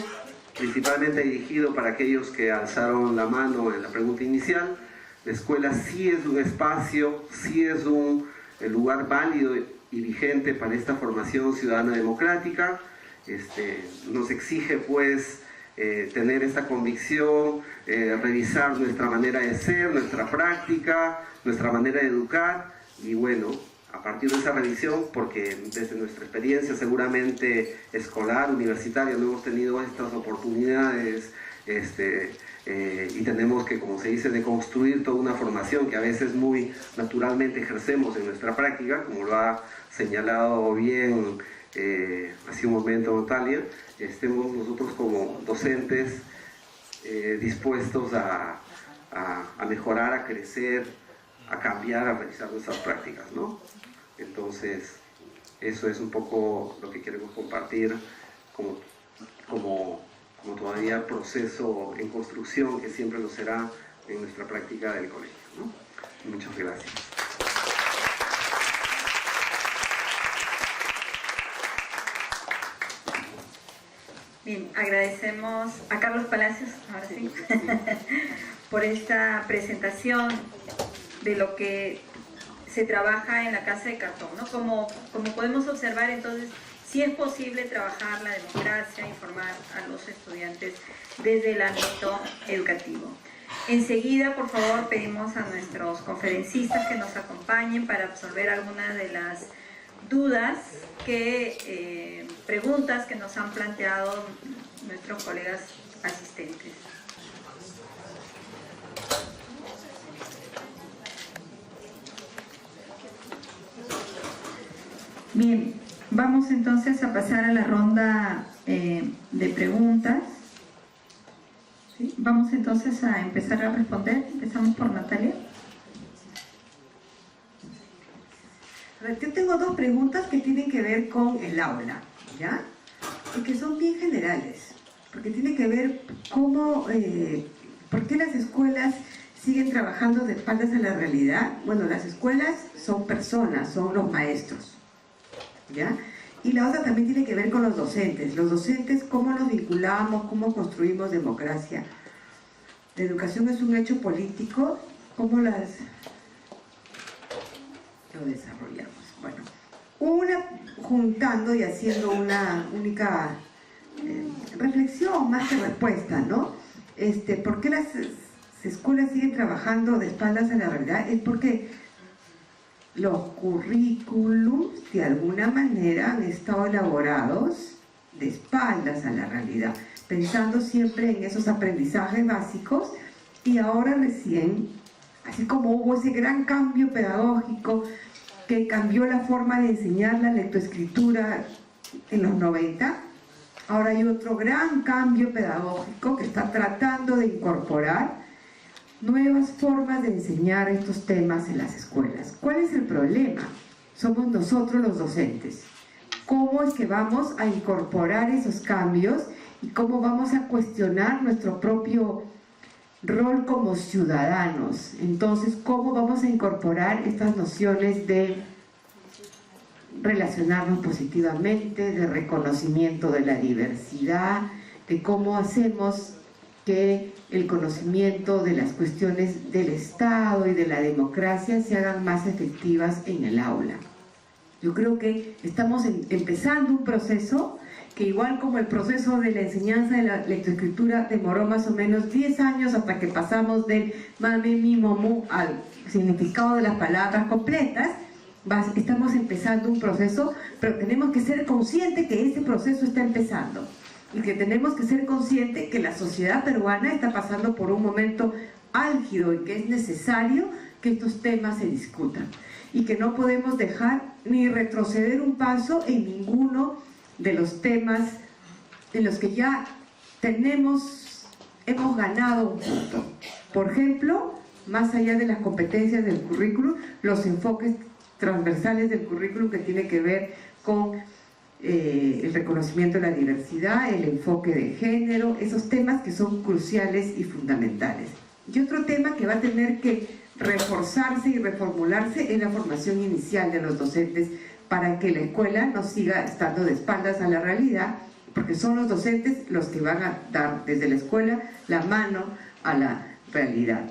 principalmente dirigido para aquellos que alzaron la mano en la pregunta inicial. La escuela sí es un espacio, sí es un lugar válido y vigente para esta formación ciudadana democrática. Nos exige pues tener esta convicción, revisar nuestra manera de ser, nuestra práctica, nuestra manera de educar, y bueno, a partir de esa revisión, porque desde nuestra experiencia seguramente escolar, universitaria, no hemos tenido estas oportunidades, y tenemos que, como se dice, deconstruir toda una formación que a veces muy naturalmente ejercemos en nuestra práctica, como lo ha señalado bien hace un momento Natalia. Estemos nosotros como docentes dispuestos a mejorar, a crecer, a cambiar, a realizar nuestras prácticas, ¿no? Entonces, eso es un poco lo que queremos compartir como todavía proceso en construcción, que siempre lo será en nuestra práctica del colegio, ¿no? Muchas gracias. Bien, agradecemos a Carlos Palacios, ahora sí, por esta presentación de lo que se trabaja en la Casa de Cartón, ¿no? Como podemos observar, entonces, sí es posible trabajar la democracia y formar a los estudiantes desde el ámbito educativo. Enseguida, por favor, pedimos a nuestros conferencistas que nos acompañen para absolver algunas de las dudas, preguntas que nos han planteado nuestros colegas asistentes. Bien, vamos entonces a pasar a la ronda de preguntas. ¿Sí? Vamos entonces a empezar a responder. Empezamos por Natalia. Yo tengo dos preguntas que tienen que ver con el aula, ¿ya? Y que son bien generales, porque tiene que ver cómo, por qué las escuelas siguen trabajando de espaldas a la realidad. Bueno, las escuelas son personas, son los maestros, ¿ya? Y la otra también tiene que ver con los docentes. Los docentes, cómo nos vinculamos, cómo construimos democracia. La educación es un hecho político, cómo lo desarrollamos. Bueno, juntando y haciendo una única reflexión más que respuesta, ¿no? ¿Por qué las escuelas siguen trabajando de espaldas a la realidad? Es porque los currículums de alguna manera han estado elaborados de espaldas a la realidad, pensando siempre en esos aprendizajes básicos, y ahora recién, así como hubo ese gran cambio pedagógico que cambió la forma de enseñar la lectoescritura en los 90, ahora hay otro gran cambio pedagógico que está tratando de incorporar nuevas formas de enseñar estos temas en las escuelas. ¿Cuál es el problema? Somos nosotros los docentes. ¿Cómo es que vamos a incorporar esos cambios y cómo vamos a cuestionar nuestro propio rol como ciudadanos? Entonces, ¿cómo vamos a incorporar estas nociones de relacionarnos positivamente, de reconocimiento de la diversidad, de cómo hacemos que el conocimiento de las cuestiones del Estado y de la democracia se hagan más efectivas en el aula? Yo creo que estamos empezando un proceso que, igual como el proceso de la enseñanza de la lectoescritura demoró más o menos 10 años hasta que pasamos del mame, mi, momu al significado de las palabras completas, estamos empezando un proceso, pero tenemos que ser conscientes que ese proceso está empezando y que tenemos que ser conscientes que la sociedad peruana está pasando por un momento álgido y que es necesario que estos temas se discutan y que no podemos dejar ni retroceder un paso en ninguno de los temas en los que ya hemos ganado un punto. Por ejemplo, más allá de las competencias del currículum, los enfoques transversales del currículum que tiene que ver con el reconocimiento de la diversidad, el enfoque de género, esos temas que son cruciales y fundamentales. Y otro tema que va a tener que reforzarse y reformularse es la formación inicial de los docentes para que la escuela no siga estando de espaldas a la realidad, porque son los docentes los que van a dar desde la escuela la mano a la realidad.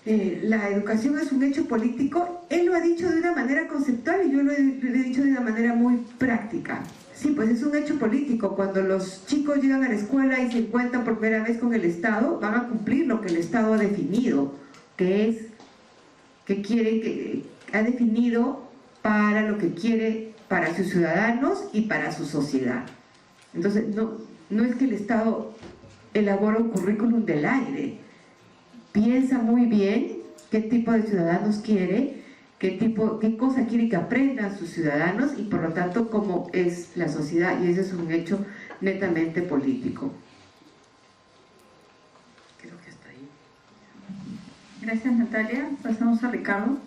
La educación es un hecho político, él lo ha dicho de una manera conceptual y yo lo he dicho de una manera muy práctica. Sí, pues es un hecho político. Cuando los chicos llegan a la escuela y se encuentran por primera vez con el Estado, van a cumplir lo que el Estado ha definido, que ha definido para lo que quiere para sus ciudadanos y para su sociedad. Entonces, no es que el Estado elabora un currículum del aire. Piensa muy bien qué tipo de ciudadanos quiere, qué cosa quiere que aprendan sus ciudadanos y por lo tanto cómo es la sociedad, y ese es un hecho netamente político. Creo que hasta ahí. Gracias, Natalia. Pasamos a Ricardo.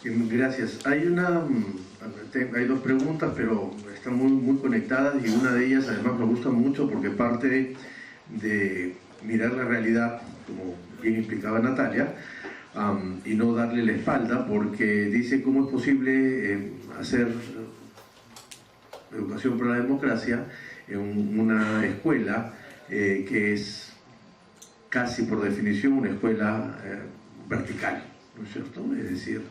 Gracias. Hay dos preguntas, pero están muy conectadas y una de ellas además me gusta mucho porque parte de mirar la realidad, como bien explicaba Natalia, y no darle la espalda, porque dice cómo es posible hacer educación para la democracia en una escuela que es casi por definición una escuela vertical, ¿no es cierto? Es decir,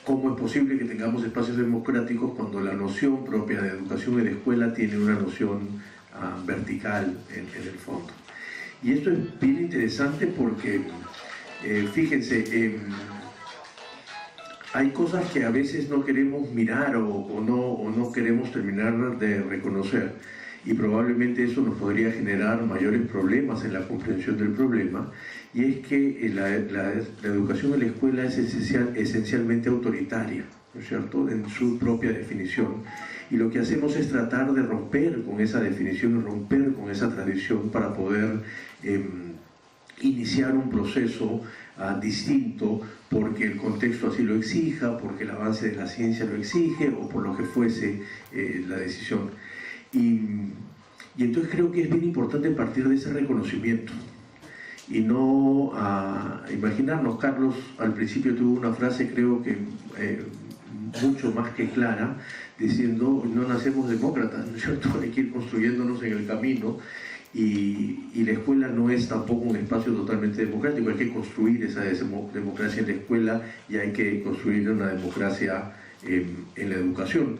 ¿cómo es posible que tengamos espacios democráticos cuando la noción propia de educación en la escuela tiene una noción vertical en el fondo? Y esto es bien interesante porque, fíjense, hay cosas que a veces no queremos mirar o no queremos terminar de reconocer, y probablemente eso nos podría generar mayores problemas en la comprensión del problema, y es que la educación en la escuela es esencialmente autoritaria, ¿no es cierto?, en su propia definición. Y lo que hacemos es tratar de romper con esa definición, romper con esa tradición para poder iniciar un proceso distinto porque el contexto así lo exija, porque el avance de la ciencia lo exige o por lo que fuese la decisión. Y entonces creo que es bien importante partir de ese reconocimiento y no imaginarnos. Carlos al principio tuvo una frase, creo que mucho más que clara, diciendo: no nacemos demócratas, ¿no es cierto? Hay que ir construyéndonos en el camino, y la escuela no es tampoco un espacio totalmente democrático. Hay que construir esa democracia en la escuela y hay que construir una democracia en la educación.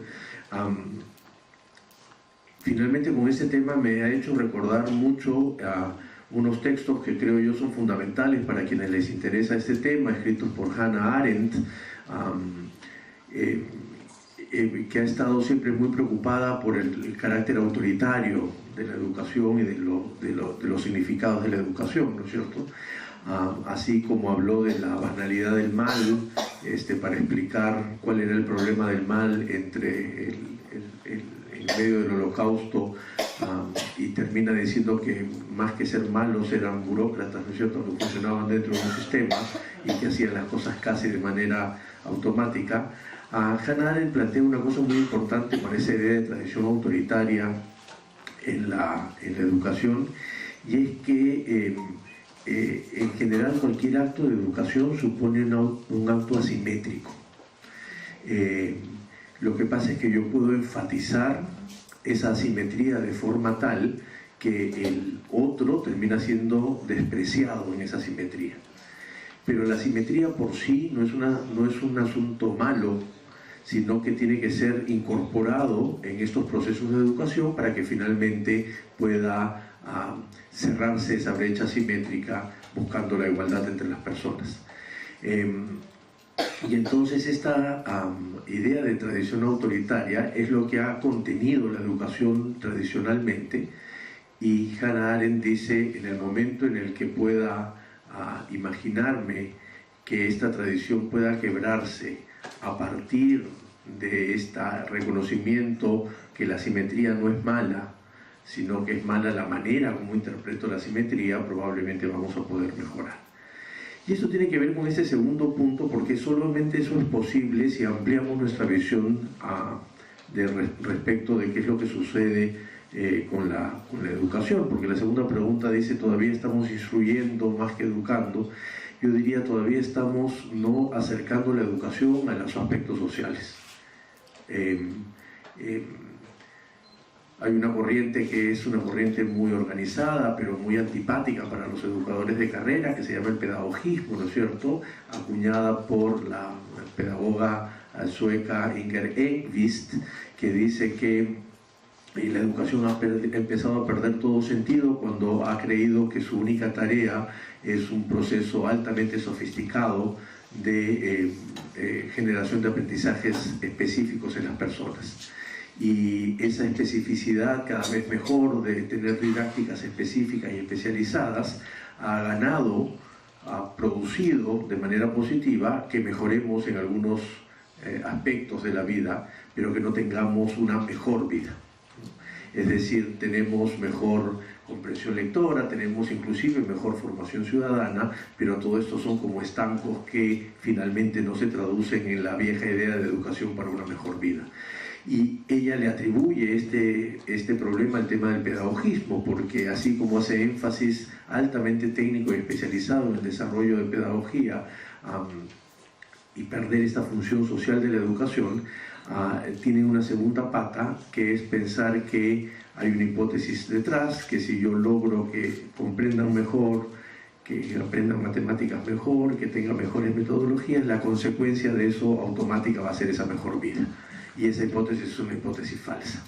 Finalmente, con este tema me ha hecho recordar mucho a unos textos que creo yo son fundamentales para quienes les interesa este tema, escritos por Hannah Arendt, que ha estado siempre muy preocupada por el carácter autoritario de la educación y de los significados de la educación, ¿no es cierto? Así como habló de la banalidad del mal, para explicar cuál era el problema del mal entre en medio del Holocausto, y termina diciendo que más que ser malos eran burócratas, ¿no es cierto?, que funcionaban dentro de un sistema y que hacían las cosas casi de manera automática. Hannah Arendt plantea una cosa muy importante con esa idea de tradición autoritaria en la educación, y es que en general cualquier acto de educación supone un acto asimétrico. Lo que pasa es que yo puedo enfatizar esa asimetría de forma tal que el otro termina siendo despreciado en esa asimetría. Pero la asimetría por sí no es un asunto malo, sino que tiene que ser incorporado en estos procesos de educación para que finalmente pueda cerrarse esa brecha asimétrica buscando la igualdad entre las personas. Y entonces esta idea de tradición autoritaria es lo que ha contenido la educación tradicionalmente, y Hannah Arendt dice: en el momento en el que pueda imaginarme que esta tradición pueda quebrarse a partir de este reconocimiento que la simetría no es mala, sino que es mala la manera como interpreto la simetría, probablemente vamos a poder mejorar. Y esto tiene que ver con este segundo punto, porque solamente eso es posible si ampliamos nuestra visión respecto de qué es lo que sucede con la educación, porque la segunda pregunta dice: ¿todavía estamos instruyendo más que educando? Yo diría: todavía estamos no acercando la educación a los aspectos sociales. Hay una corriente que es una corriente muy organizada, pero muy antipática para los educadores de carrera, que se llama el pedagogismo, ¿no es cierto?, acuñada por la pedagoga sueca Inger Enqvist, que dice que la educación ha empezado a perder todo sentido cuando ha creído que su única tarea es un proceso altamente sofisticado de generación de aprendizajes específicos en las personas. Y esa especificidad cada vez mejor de tener didácticas específicas y especializadas ha producido de manera positiva que mejoremos en algunos aspectos de la vida, pero que no tengamos una mejor vida. Es decir, tenemos mejor comprensión lectora, tenemos inclusive mejor formación ciudadana, pero todo esto son como estancos que finalmente no se traducen en la vieja idea de educación para una mejor vida. Y ella le atribuye este problema al tema del pedagogismo, porque así como hace énfasis altamente técnico y especializado en el desarrollo de pedagogía y perder esta función social de la educación, tiene una segunda pata, que es pensar que hay una hipótesis detrás, que si yo logro que comprendan mejor, que aprendan matemáticas mejor, que tengan mejores metodologías, la consecuencia de eso automática va a ser esa mejor vida. Y esa hipótesis es una hipótesis falsa.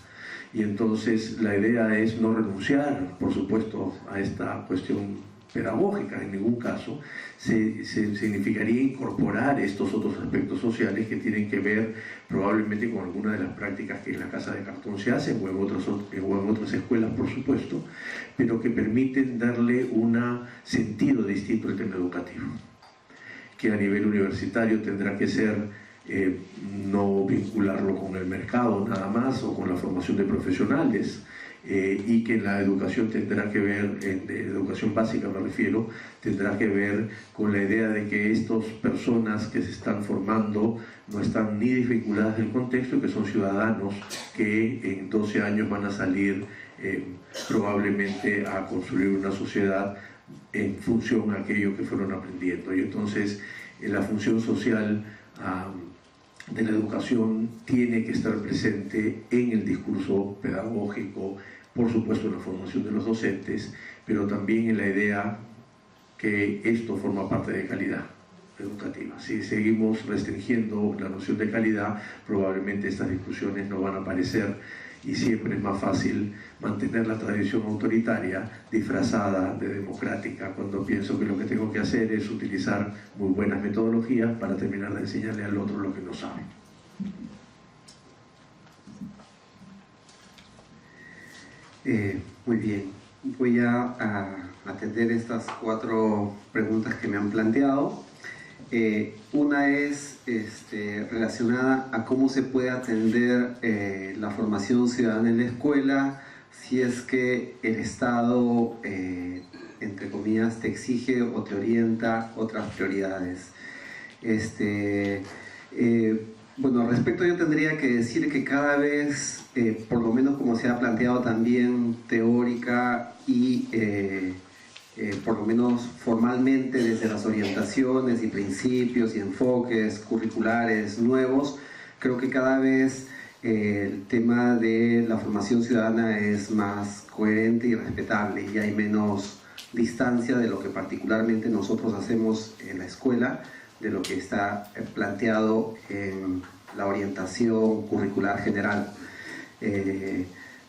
Y entonces la idea es no renunciar, por supuesto, a esta cuestión pedagógica en ningún caso. Significaría incorporar estos otros aspectos sociales que tienen que ver probablemente con alguna de las prácticas que en la Casa de Cartón se hacen, o en otras escuelas, por supuesto, pero que permiten darle un sentido distinto al tema educativo, que a nivel universitario tendrá que ser no vincularlo con el mercado nada más o con la formación de profesionales, y que la educación tendrá que ver, en educación básica me refiero, tendrá que ver con la idea de que estas personas que se están formando no están ni desvinculadas del contexto, que son ciudadanos que en 12 años van a salir probablemente a construir una sociedad en función a aquello que fueron aprendiendo. Y entonces la función social de la educación tiene que estar presente en el discurso pedagógico, por supuesto en la formación de los docentes, pero también en la idea que esto forma parte de calidad educativa. Si seguimos restringiendo la noción de calidad, probablemente estas discusiones no van a aparecer, y siempre es más fácil mantener la tradición autoritaria disfrazada de democrática, cuando pienso que lo que tengo que hacer es utilizar muy buenas metodologías para terminar de enseñarle al otro lo que no sabe. Muy bien, voy a atender estas 4 preguntas que me han planteado. Una es relacionada a cómo se puede atender la formación ciudadana en la escuela si es que el Estado, entre comillas, te exige o te orienta otras prioridades. Bueno, al respecto yo tendría que decir que cada vez, por lo menos como se ha planteado también teórica y por lo menos formalmente desde las orientaciones y principios y enfoques curriculares nuevos, creo que cada vez el tema de la formación ciudadana es más coherente y respetable, y hay menos distancia de lo que particularmente nosotros hacemos en la escuela, de lo que está planteado en la orientación curricular general.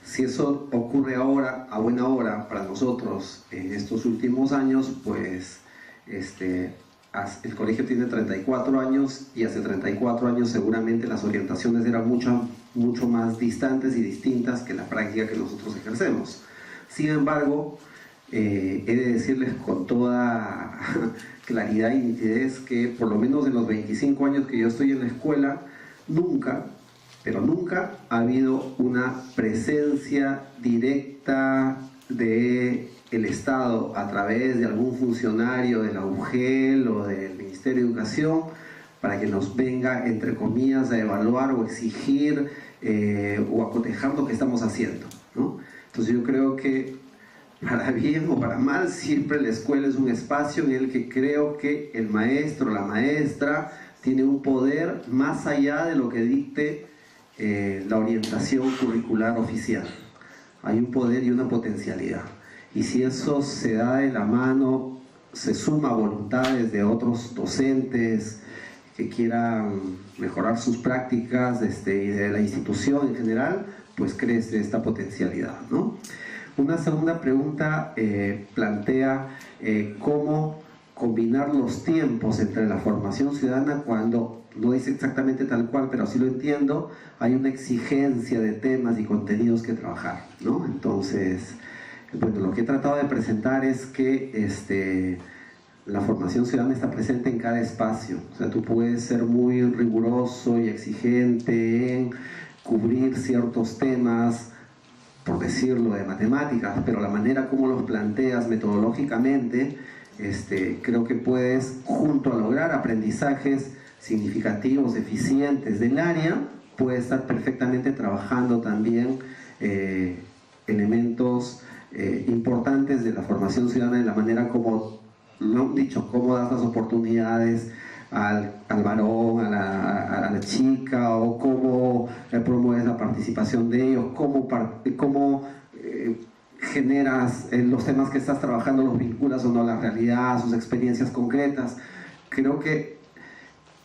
Si eso ocurre ahora, a buena hora para nosotros en estos últimos años, pues el colegio tiene 34 años y hace 34 años seguramente las orientaciones eran mucho más distantes y distintas que la práctica que nosotros ejercemos. Sin embargo, he de decirles con toda claridad y nitidez que por lo menos en los 25 años que yo estoy en la escuela, nunca ha habido una presencia directa del Estado a través de algún funcionario de la UGEL o del Ministerio de Educación para que nos venga, entre comillas, a evaluar o exigir o a cotejar lo que estamos haciendo, ¿no? Entonces yo creo que para bien o para mal, siempre la escuela es un espacio en el que creo que el maestro, la maestra, tiene un poder más allá de lo que dicte la orientación curricular oficial. Hay un poder y una potencialidad. Y si eso se da de la mano, se suma a voluntades de otros docentes que quieran mejorar sus prácticas y de la institución en general, pues crece esta potencialidad, ¿no? Una segunda pregunta plantea cómo combinar los tiempos entre la formación ciudadana cuando, no dice exactamente tal cual, pero sí lo entiendo, hay una exigencia de temas y contenidos que trabajar, ¿no? Entonces, bueno, lo que he tratado de presentar es que la formación ciudadana está presente en cada espacio. O sea, tú puedes ser muy riguroso y exigente en cubrir ciertos temas, por decirlo, de matemáticas, pero la manera como los planteas metodológicamente, creo que puedes, junto a lograr aprendizajes significativos, eficientes del área, puedes estar perfectamente trabajando también elementos importantes de la formación ciudadana, de la manera como, lo han dicho, cómo das las oportunidades al varón, a la chica, o cómo promueves la participación de ellos, cómo generas los temas que estás trabajando, los vinculas o no a la realidad, a sus experiencias concretas. Creo que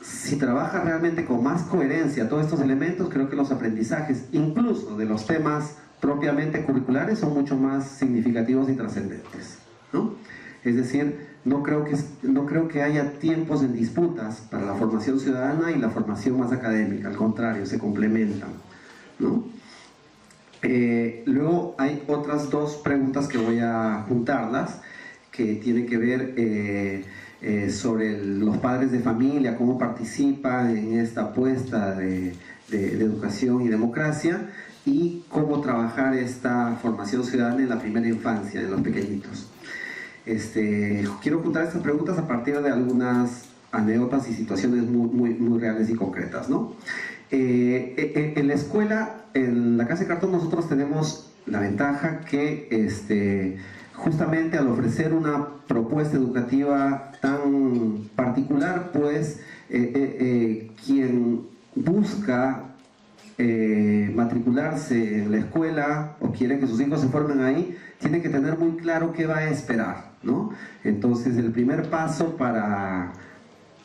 si trabajas realmente con más coherencia todos estos elementos, creo que los aprendizajes, incluso de los temas propiamente curriculares, son mucho más significativos y trascendentes, ¿no? Es decir, no creo que haya tiempos en disputas para la formación ciudadana y la formación más académica, al contrario, se complementan, ¿no? Luego hay otras dos preguntas que voy a juntarlas, que tienen que ver sobre los padres de familia, cómo participan en esta apuesta de educación y democracia, y cómo trabajar esta formación ciudadana en la primera infancia, de los pequeñitos. Quiero juntar estas preguntas a partir de algunas anécdotas y situaciones muy reales y concretas, ¿no? En la escuela, en la Casa de Cartón, nosotros tenemos la ventaja que justamente al ofrecer una propuesta educativa tan particular, pues quien busca matricularse en la escuela o quiere que sus hijos se formen ahí, tiene que tener muy claro qué va a esperar, ¿no? Entonces, el primer paso para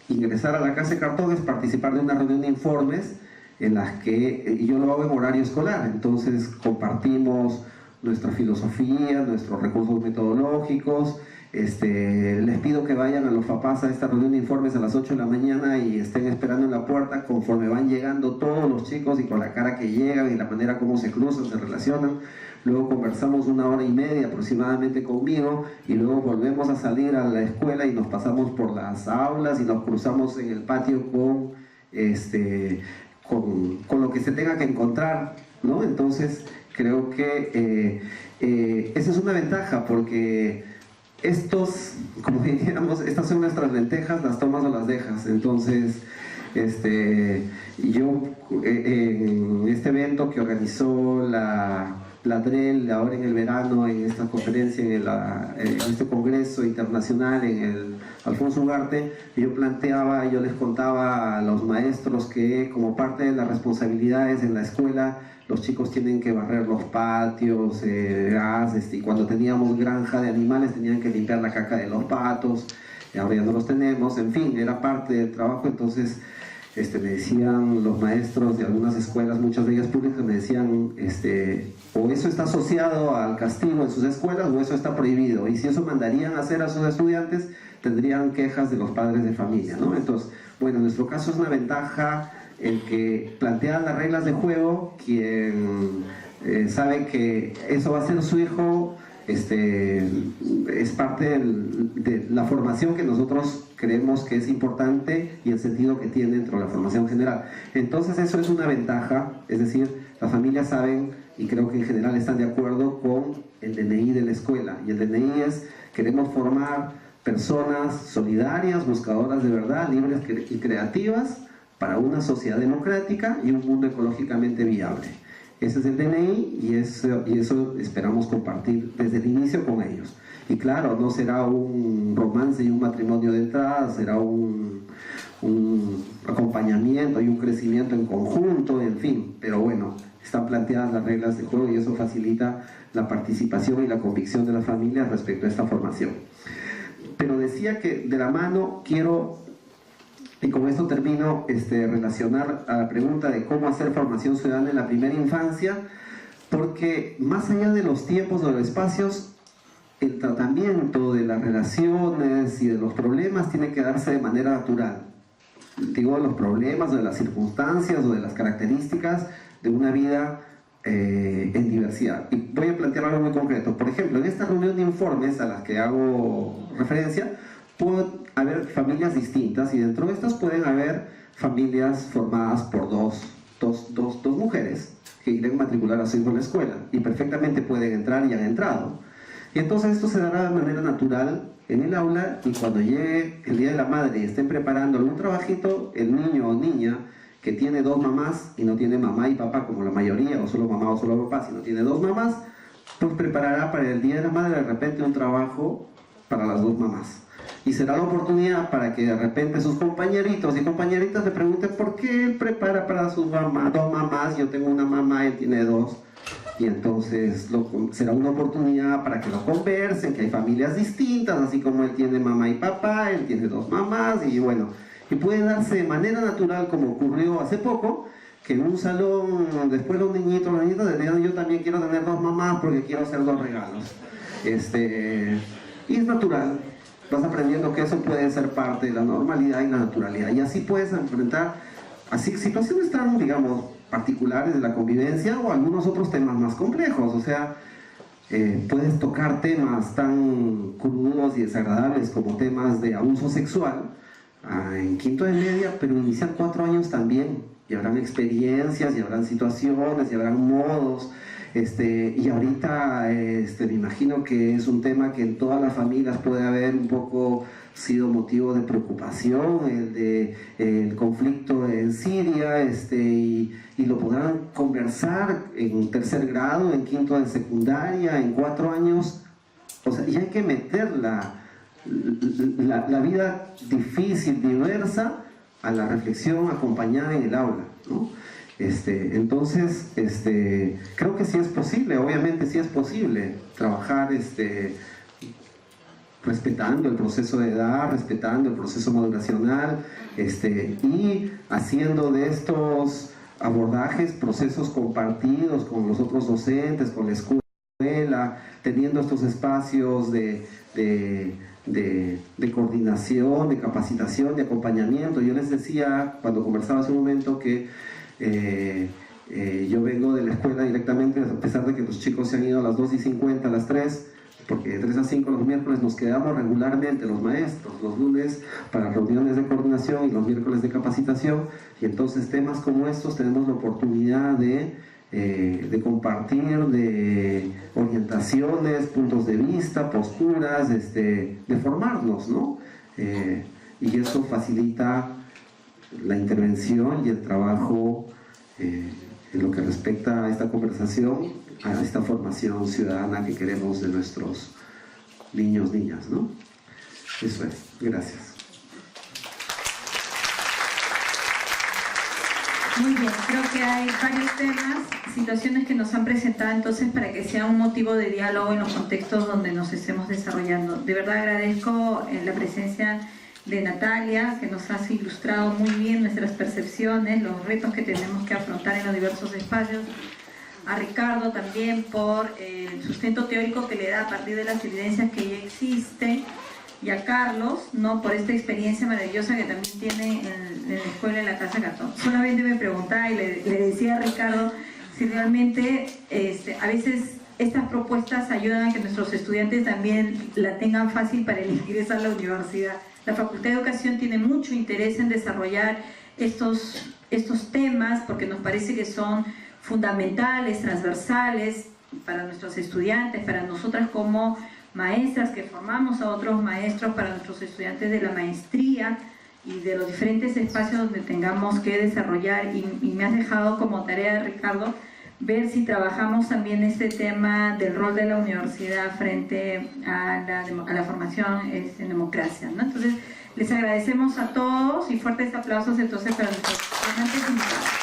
ingresar a la Casa de Cartón es participar de una reunión de informes en las que yo lo hago en horario escolar. Entonces compartimos nuestra filosofía, nuestros recursos metodológicos. Les pido que vayan a los papás a esta reunión de informes a las 8 de la mañana y estén esperando en la puerta conforme van llegando todos los chicos, y con la cara que llegan y la manera como se cruzan, se relacionan. Luego conversamos 1 hora y media aproximadamente conmigo, y luego volvemos a salir a la escuela y nos pasamos por las aulas y nos cruzamos en el patio con lo que se tenga que encontrar, ¿no? Entonces creo que esa es una ventaja, porque como diríamos, estas son nuestras lentejas, las tomas o las dejas. Entonces, yo en este evento que organizó la DREL ahora en el verano, en esta conferencia, en este congreso internacional en el Alfonso Ugarte, yo les contaba a los maestros que como parte de las responsabilidades en la escuela, los chicos tienen que barrer los patios, y cuando teníamos granja de animales tenían que limpiar la caca de los patos, y ahora ya no los tenemos, en fin, era parte del trabajo. Entonces me decían los maestros de algunas escuelas, muchas de ellas públicas, me decían, o eso está asociado al castigo en sus escuelas o eso está prohibido, y si eso mandarían a hacer a sus estudiantes, tendrían quejas de los padres de familia, ¿no? Entonces, bueno, en nuestro caso es una ventaja el que plantea las reglas de juego, quien sabe que eso va a ser su hijo, es parte de la formación que nosotros creemos que es importante y el sentido que tiene dentro de la formación general. Entonces eso es una ventaja, es decir, las familias saben y creo que en general están de acuerdo con el DNI de la escuela, y el DNI es: queremos formar personas solidarias, buscadoras de verdad, libres y creativas para una sociedad democrática y un mundo ecológicamente viable. Ese es el DNI y eso esperamos compartir desde el inicio con ellos. Y claro, no será un romance y un matrimonio de entrada, será un acompañamiento y un crecimiento en conjunto, en fin. Pero bueno, están planteadas las reglas de juego y eso facilita la participación y la convicción de las familias respecto a esta formación. Pero decía que de la mano quiero, y con esto termino, relacionar a la pregunta de cómo hacer formación ciudadana en la primera infancia, porque más allá de los tiempos o de los espacios, el tratamiento de las relaciones y de los problemas tiene que darse de manera natural. Digo, los problemas o de las circunstancias o de las características de una vida en diversidad. Y voy a plantear algo muy concreto. Por ejemplo, en esta reunión de informes a las que hago referencia, puede haber familias distintas y dentro de estas pueden haber familias formadas por dos mujeres que quieren matricular a su hijo en la escuela y perfectamente pueden entrar y han entrado. Y entonces esto se dará de manera natural en el aula, y cuando llegue el Día de la Madre y estén preparando algún trabajito, el niño o niña que tiene dos mamás y no tiene mamá y papá como la mayoría, o solo mamá o solo papá, si no tiene dos mamás, pues preparará para el Día de la Madre de repente un trabajo para las dos mamás. Y será la oportunidad para que de repente sus compañeritos y compañeritas le pregunten por qué él prepara para sus mamás, dos mamás, yo tengo una mamá, él tiene dos. Y entonces será una oportunidad para que lo conversen, que hay familias distintas, así como él tiene mamá y papá, él tiene dos mamás, y bueno, y puede darse de manera natural, como ocurrió hace poco, que en un salón, después los niñitos, las niñitas decían: yo también quiero tener dos mamás porque quiero hacer dos regalos. Y es natural, vas aprendiendo que eso puede ser parte de la normalidad y la naturalidad, y así puedes enfrentar así situaciones tan, digamos, particulares de la convivencia o algunos otros temas más complejos. O sea, puedes tocar temas tan crudos y desagradables como temas de abuso sexual en quinto de media, pero inician 4 años también, y habrán experiencias, y habrán situaciones, y habrán modos, y ahorita me imagino que es un tema que en todas las familias puede haber un poco sido motivo de preocupación, el conflicto en Siria, y lo podrán conversar en tercer grado, en quinto de secundaria, en 4 años. O sea, y hay que meter la vida difícil, diversa, a la reflexión acompañada en el aula, ¿no? Entonces, creo que sí es posible, obviamente sí es posible trabajar respetando el proceso de edad, respetando el proceso maduracional, y haciendo de estos abordajes procesos compartidos con los otros docentes, con la escuela, teniendo estos espacios de coordinación, de capacitación, de acompañamiento. Yo les decía cuando conversaba hace un momento que yo vengo de la escuela directamente, a pesar de que los chicos se han ido a las 2:50, a las 3, porque de 3 a 5 los miércoles nos quedamos regularmente los maestros, los lunes para reuniones de coordinación y los miércoles de capacitación, y entonces temas como estos tenemos la oportunidad de compartir, de orientaciones, puntos de vista, posturas, de formarnos, ¿no? Y eso facilita la intervención y el trabajo en lo que respecta a esta conversación, a esta formación ciudadana que queremos de nuestros niños, niñas, ¿no? Eso es. Gracias. Muy bien, creo que hay varios temas, situaciones que nos han presentado entonces para que sea un motivo de diálogo en los contextos donde nos estemos desarrollando. De verdad agradezco la presencia de Natalia, que nos has ilustrado muy bien nuestras percepciones, los retos que tenemos que afrontar en los diversos espacios. A Ricardo también por el sustento teórico que le da a partir de las evidencias que ya existen. Y a Carlos, ¿no?, por esta experiencia maravillosa que también tiene en la escuela en la Casa Cartón. Solamente me preguntaba y le decía a Ricardo si realmente a veces estas propuestas ayudan a que nuestros estudiantes también la tengan fácil para el ingreso a la universidad. La Facultad de Educación tiene mucho interés en desarrollar estos temas porque nos parece que son fundamentales, transversales para nuestros estudiantes, para nosotras como maestras que formamos a otros maestros, para nuestros estudiantes de la maestría y de los diferentes espacios donde tengamos que desarrollar. Y me has dejado como tarea, Ricardo, ver si trabajamos también este tema del rol de la universidad frente a la formación en democracia, ¿no? Entonces, les agradecemos a todos y fuertes aplausos entonces para nuestros invitados.